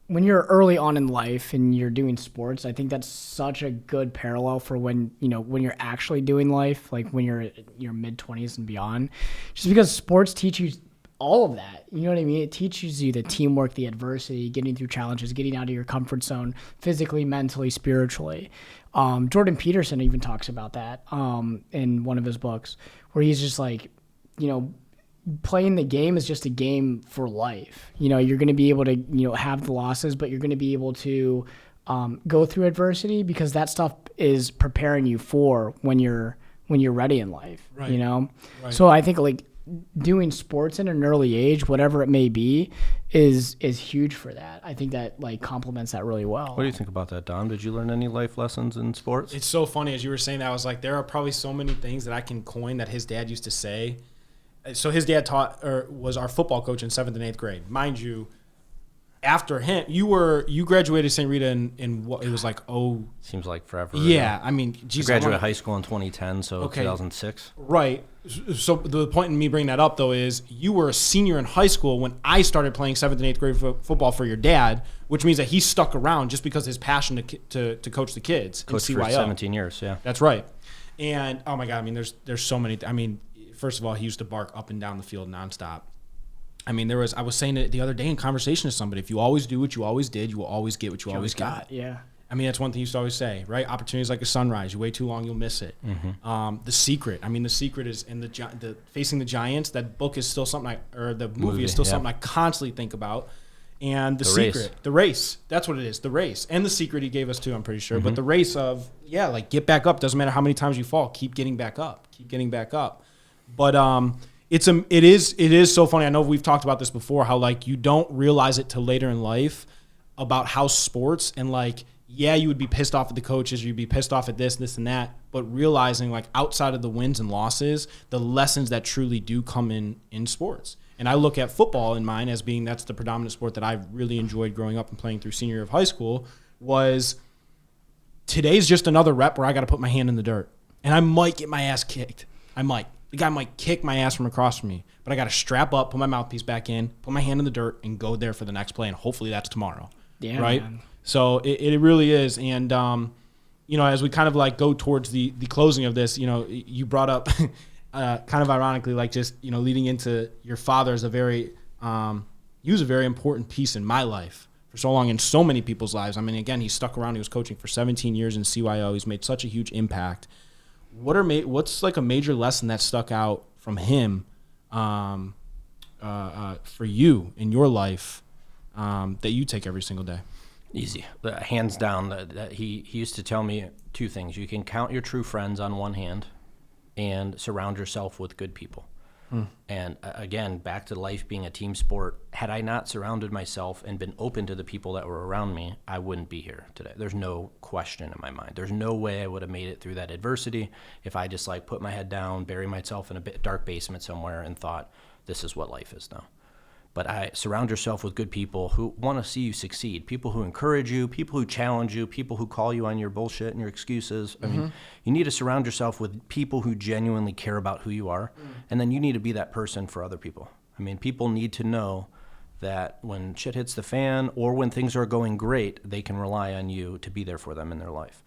when you're early on in life and you're doing sports, I think that's such a good parallel for when you're actually doing life, like when you're in your mid-20s and beyond. Just because sports teach you all of that. You know what I mean? It teaches you the teamwork, the adversity, getting through challenges, getting out of your comfort zone, physically, mentally, spiritually. Jordan Peterson even talks about that in one of his books, where he's just like, playing the game is just a game for life. You're going to be able to, have the losses, but you're going to be able to go through adversity because that stuff is preparing you for when you're ready in life, Right. Right. So I think, like, doing sports at an early age, whatever it may be, is huge for that. I think that, like, complements that really well. What do you think about that, Dom? Did you learn any life lessons in sports? It's so funny. As you were saying that, I was like, there are probably so many things that I can coin that his dad used to say. So his dad was our football coach in 7th and 8th grade. Mind you, after him, you graduated St. Rita in what, it was like, seems like forever. Yeah, I mean, geez, I graduated high school in 2010, so okay. 2006. Right. So the point in me bringing that up, though, is you were a senior in high school when I started playing 7th and 8th grade football for your dad, which means that he stuck around just because of his passion to coach the kids. Coached for 17 years, yeah. That's right. And, oh, my God, I mean, there's so many. I mean, first of all, he used to bark up and down the field nonstop. I mean, I was saying it the other day in conversation to somebody, if you always do what you always did, you will always get what you always got. Yeah. I mean, that's one thing he used to always say, right? Opportunity is like a sunrise. You wait too long, you'll miss it. Mm-hmm. The Secret. I mean, The Secret is in the Facing the Giants. That book is still something or the movie is still something I constantly think about. And the race, that's what it is, the race. And the secret he gave us too, I'm pretty sure. But the race of, like get back up. Doesn't matter how many times you fall, keep getting back up. But it is so funny. I know we've talked about this before, how like you don't realize it till later in life about how sports and like, you would be pissed off at the coaches, you'd be pissed off at this and that, but realizing like outside of the wins and losses, the lessons that truly do come in sports. And I look at football in mine as being that's the predominant sport that I've really enjoyed growing up and playing through senior year of high school. Was today's just another rep where I got to put my hand in the dirt. And I might get my ass kicked. The guy might kick my ass from across from me. But I got to strap up, put my mouthpiece back in, put my hand in the dirt, and go there for the next play. And hopefully that's tomorrow. Yeah, right? Man. So it really is. And, as we kind of like go towards the closing of this, you brought up kind of ironically, like just, leading into your father is he was a very important piece in my life for so long in so many people's lives. I mean, again, he stuck around. He was coaching for 17 years in CYO. He's made such a huge impact. What's like a major lesson that stuck out from him for you in your life that you take every single day? Easy. Hands down, that he used to tell me two things. You can count your true friends on one hand and surround yourself with good people. And again, back to life being a team sport, had I not surrounded myself and been open to the people that were around me, I wouldn't be here today. There's no question in my mind. There's no way I would have made it through that adversity if I just like put my head down, bury myself in a dark basement somewhere and thought, this is what life is now. But I surround yourself with good people who want to see you succeed, people who encourage you, people who challenge you, people who call you on your bullshit and your excuses. I mean, you need to surround yourself with people who genuinely care about who you are, and then you need to be that person for other people. I mean, people need to know that when shit hits the fan or when things are going great, they can rely on you to be there for them in their life.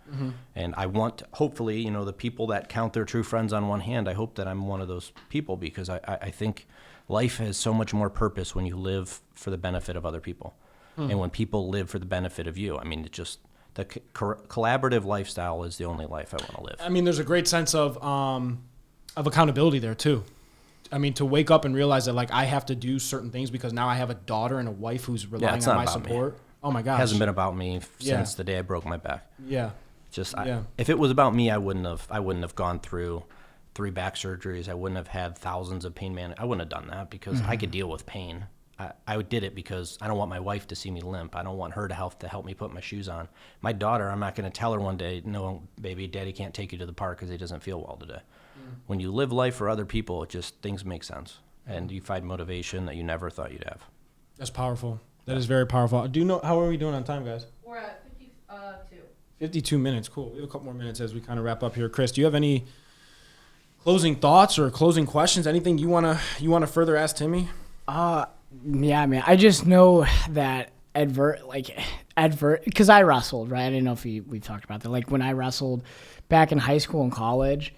And I want, hopefully, the people that count their true friends on one hand, I hope that I'm one of those people, because I think life has so much more purpose when you live for the benefit of other people and when people live for the benefit of you. I mean, it just the collaborative lifestyle is the only life I want to live. I mean, there's a great sense of accountability there too. I mean, to wake up and realize that like I have to do certain things because now I have a daughter and a wife who's relying on my support. Oh my gosh. It hasn't been about me since the day I broke my back. Yeah. If it was about me, I wouldn't have gone through 3 back surgeries. I wouldn't have had thousands of pain I wouldn't have done that because I could deal with pain. I did it because I don't want my wife to see me limp. I don't want her to help me put my shoes on. My daughter, I'm not going to tell her one day, no, baby, daddy can't take you to the park because he doesn't feel well today. When you live life for other people, things make sense. And you find motivation that you never thought you'd have. That's powerful. That is very powerful. Do you know, how are we doing on time, guys? We're at 52. 52 minutes. Cool. We have a couple more minutes as we kind of wrap up here. Chris, do you have any closing thoughts or closing questions? Anything you wanna further ask Timmy? Yeah, man. I just know that because I wrestled, right? I didn't know if we've talked about that. Like when I wrestled back in high school and college,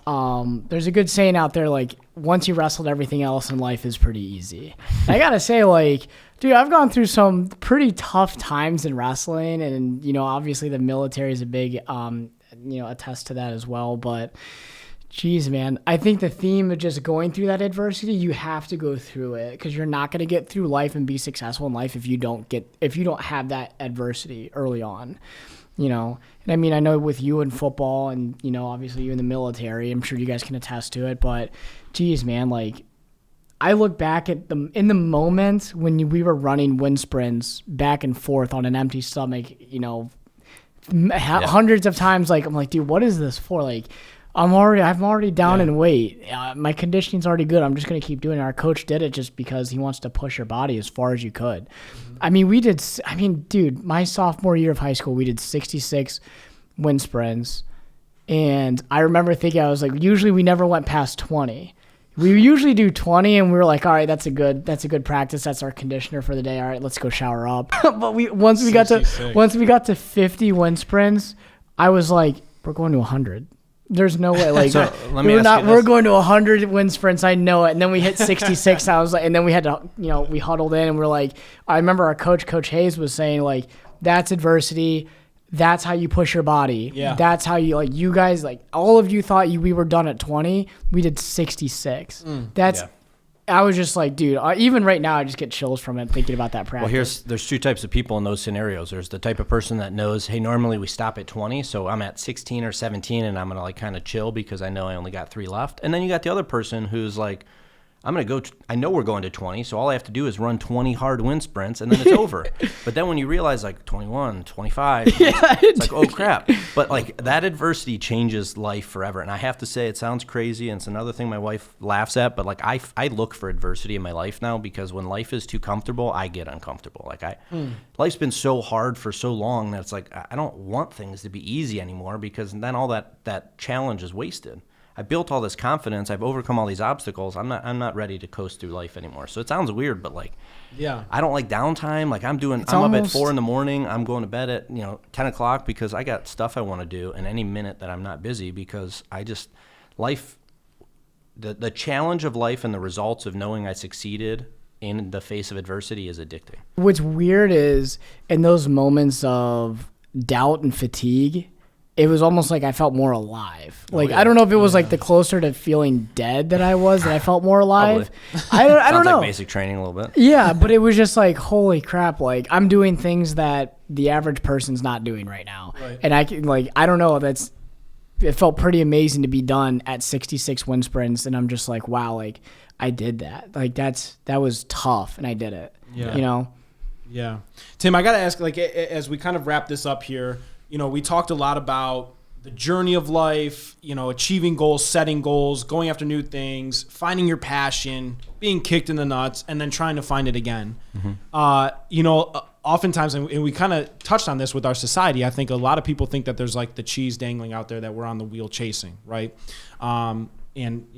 there's a good saying out there, like, once you wrestled, everything else in life is pretty easy. I gotta say, like, dude, I've gone through some pretty tough times in wrestling, and, obviously the military is a big, attest to that as well, but geez, man, I think the theme of just going through that adversity, you have to go through it because you're not going to get through life and be successful in life if you don't have that adversity early on, And I mean, I know with you in football and, obviously you in the military, I'm sure you guys can attest to it, but geez, man, like I look back at in the moment when we were running wind sprints back and forth on an empty stomach, hundreds of times, like, I'm like, dude, what is this for? Like, I'm already down in weight. My conditioning's already good. I'm just going to keep doing it. Our coach did it just because he wants to push your body as far as you could. I mean, dude, my sophomore year of high school, we did 66 wind sprints. And I remember thinking, I was like, usually we never went past 20. We usually do 20 and we were like, all right, that's a good practice. That's our conditioner for the day. All right, let's go shower up. But once we got to 50 wind sprints, I was like, we're going to 100. There's no way. Like, so, we're going to 100 wind sprints. I know it. And then we hit 66. I was like, and then we had to, we huddled in and we're like, I remember our Coach Hayes was saying, like, that's adversity. That's how you push your body. Yeah. That's how you, like, you guys, like, all of you thought we were done at 20. We did 66. I was just like, dude, even right now, I just get chills from it thinking about that practice. Well, there's two types of people in those scenarios. There's the type of person that knows, hey, normally we stop at 20, so I'm at 16 or 17, and I'm going to like kind of chill because I know I only got 3 left. And then you got the other person who's like, I'm going to go, I know we're going to 20, so all I have to do is run 20 hard wind sprints, and then it's over. But then when you realize, like, 21, 25, it's like, oh, crap. But, like, that adversity changes life forever. And I have to say, it sounds crazy, and it's another thing my wife laughs at, but, like, I look for adversity in my life now because when life is too comfortable, I get uncomfortable. Like, life's been so hard for so long that it's like, I don't want things to be easy anymore because then all that challenge is wasted. I built all this confidence. I've overcome all these obstacles. I'm not ready to coast through life anymore. So it sounds weird, but like, yeah, I don't like downtime. Like I'm up at 4 a.m. I'm going to bed at 10 o'clock because I got stuff I want to do. And any minute that I'm not busy because life, the challenge of life and the results of knowing I succeeded in the face of adversity is addicting. What's weird is in those moments of doubt and fatigue, it was almost like I felt more alive. Like, I don't know if it was like the closer to feeling dead that I was, that I felt more alive. I don't know. Sounds like basic training a little bit. Yeah, but it was just like, holy crap, like I'm doing things that the average person's not doing right now. Right. And I don't know, it felt pretty amazing to be done at 66 wind sprints. And I'm just like, wow, like I did that. Like that was tough and I did it, Yeah. Tim, I got to ask, like, as we kind of wrap this up here, we talked a lot about the journey of life, achieving goals, setting goals, going after new things, finding your passion, being kicked in the nuts, and then trying to find it again. Mm-hmm. Oftentimes, and we kind of touched on this with our society, I think a lot of people think that there's like the cheese dangling out there that we're on the wheel chasing, right? And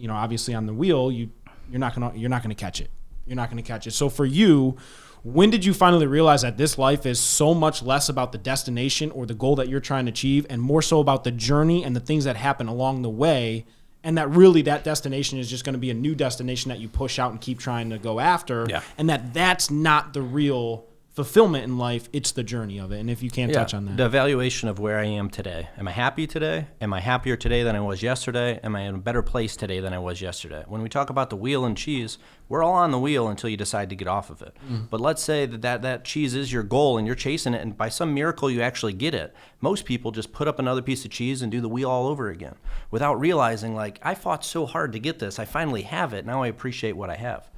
obviously on the wheel, you're not gonna catch it. You're not gonna catch it. So for you, when did you finally realize that this life is so much less about the destination or the goal that you're trying to achieve and more so about the journey and the things that happen along the way, and that really that destination is just going to be a new destination that you push out and keep trying to go after, and that's not the real fulfillment in life, it's the journey of it. And if you can't touch on that. The evaluation of where I am today. Am I happy today? Am I happier today than I was yesterday? Am I in a better place today than I was yesterday? When we talk about the wheel and cheese, we're all on the wheel until you decide to get off of it. But let's say that cheese is your goal and you're chasing it, and by some miracle you actually get it. Most people just put up another piece of cheese and do the wheel all over again without realizing, like, I fought so hard to get this. I finally have it. Now I appreciate what I have.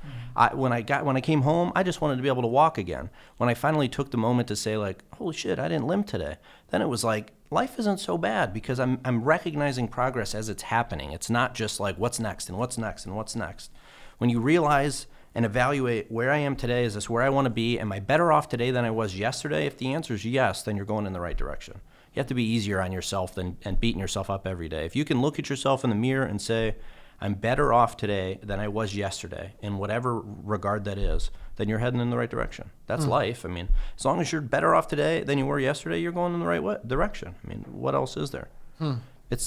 When I came home, I just wanted to be able to walk again. When I finally took the moment to say, like, holy shit, I didn't limp today, then it was like, life isn't so bad because I'm recognizing progress as it's happening. It's not just like what's next and what's next and what's next. When you realize and evaluate where I am today, is this where I want to be? Am I better off today than I was yesterday? If the answer is yes, then you're going in the right direction. You have to be easier on yourself than beating yourself up every day. If you can look at yourself in the mirror and say, I'm better off today than I was yesterday, in whatever regard that is, then you're heading in the right direction. That's life. I mean, as long as you're better off today than you were yesterday, you're going in the right direction. I mean, what else is there?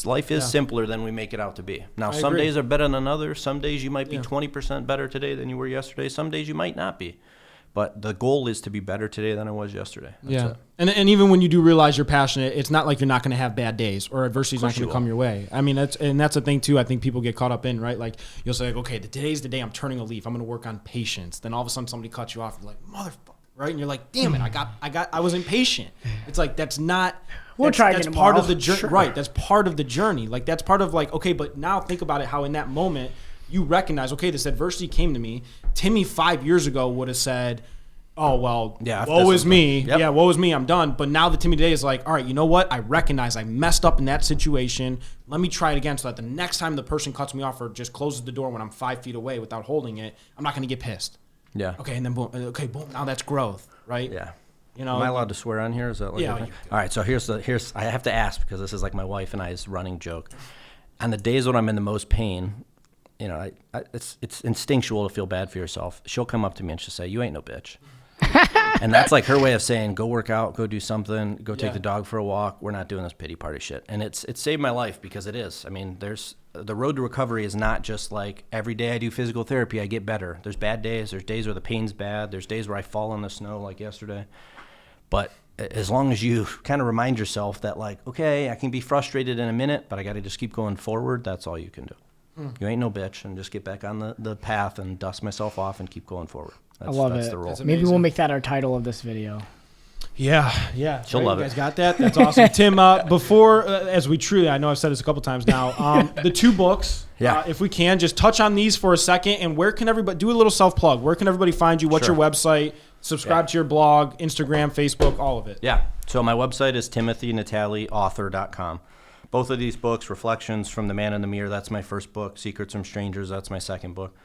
Life is simpler than we make it out to be. Now, some days are better than others. Some days you might be 20% better today than you were yesterday. Some days you might not be. But the goal is to be better today than I was yesterday. That's it. And even when you do realize you're passionate, it's not like you're not going to have bad days or adversity's not going to come your way. I mean, that's a thing too. I think people get caught up in, right? Like you'll say, like, okay, today's the day I'm turning a leaf. I'm going to work on patience. Then all of a sudden somebody cuts you off. You're like, motherfucker, right? And you're like, damn it, I was impatient. It's like that's not. We'll try that's again part tomorrow. of the journey, Sure. right? That's part of the journey. Like that's part of like, okay, but now think about it. How in that moment you recognize, okay, this adversity came to me. Timmy 5 years ago would have said, oh, well, woe is me. Yep. Yeah, woe is me. I'm done. But now the Timmy today is like, all right, you know what? I recognize I messed up in that situation. Let me try it again so that the next time the person cuts me off or just closes the door when I'm 5 feet away without holding it, I'm not going to get pissed. Yeah. Okay, and then boom. Okay, boom. Now that's growth, right? Yeah. You know, am I allowed to swear on here? Is that like yeah? All right. So here's I have to ask because this is like my wife and I's running joke. On the days when I'm in the most pain, it's instinctual to feel bad for yourself. She'll come up to me and she'll say, "You ain't no bitch." And that's like her way of saying, go work out, go do something, go take the dog for a walk. We're not doing this pity party shit. And it's saved my life because it is. I mean, the road to recovery is not just like every day I do physical therapy, I get better. There's bad days. There's days where the pain's bad. There's days where I fall in the snow like yesterday. But as long as you kind of remind yourself that like, okay, I can be frustrated in a minute, but I got to just keep going forward. That's all you can do. You ain't no bitch, and just get back on the path and dust myself off and keep going forward. I love that's it. the rule. Maybe we'll make that our title of this video. Yeah. She'll Right, love you guys it. got that? That's awesome. Tim, before, as we truly, I know I've said this a couple times now, the 2 books, Yeah. if we can, just touch on these for a second. And where can everybody, do a little self-plug. Where can everybody find you? What's Sure. your website? Subscribe to your blog, Instagram, Facebook, all of it. Yeah. So my website is timothynataleauthor.com. Both of these books, Reflections from the Man in the Mirror, that's my first book. Secrets from Strangers, that's my second book.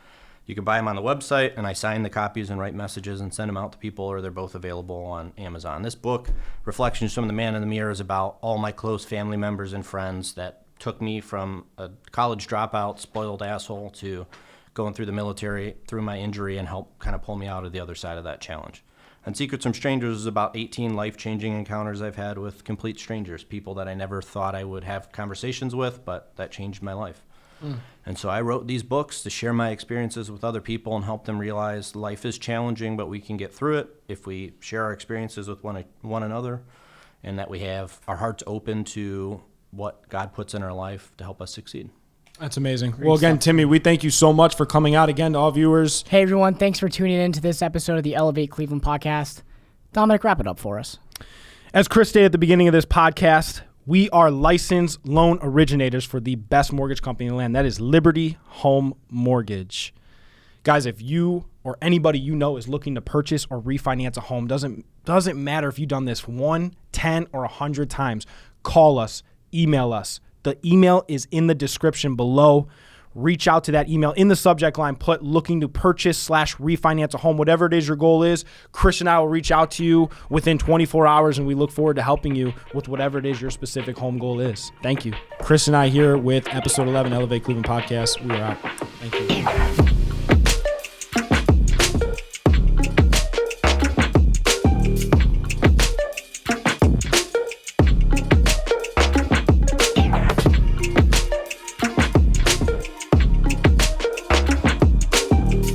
You can buy them on the website, and I sign the copies and write messages and send them out to people, or they're both available on Amazon. This book, Reflections from the Man in the Mirror, is about all my close family members and friends that took me from a college dropout, spoiled asshole, to going through the military, through my injury, and help kind of pull me out of the other side of that challenge. And Secrets from Strangers is about 18 life-changing encounters I've had with complete strangers, people that I never thought I would have conversations with, but that changed my life. And so I wrote these books to share my experiences with other people and help them realize life is challenging, but we can get through it if we share our experiences with one another, and that we have our hearts open to what God puts in our life to help us succeed. That's amazing. Well, again, Timmy, we thank you so much for coming out again to all viewers. Hey, everyone. Thanks for tuning in to this episode of the Elevate Cleveland podcast. Dominic, wrap it up for us. As Chris stated at the beginning of this podcast, we are licensed loan originators for the best mortgage company in the land. That is Liberty Home Mortgage. Guys, if you or anybody you know is looking to purchase or refinance a home, doesn't matter if you've done this 1, 10, or 100 times, call us, email us. The email is in the description below. Reach out to that email. In the subject line, put looking to purchase / refinance a home. Whatever it is your goal is, Chris and I will reach out to you within 24 hours, and we look forward to helping you with whatever it is your specific home goal is. Thank you. Chris and I here with episode 11 Elevate Cleveland Podcast. We are out. Thank you.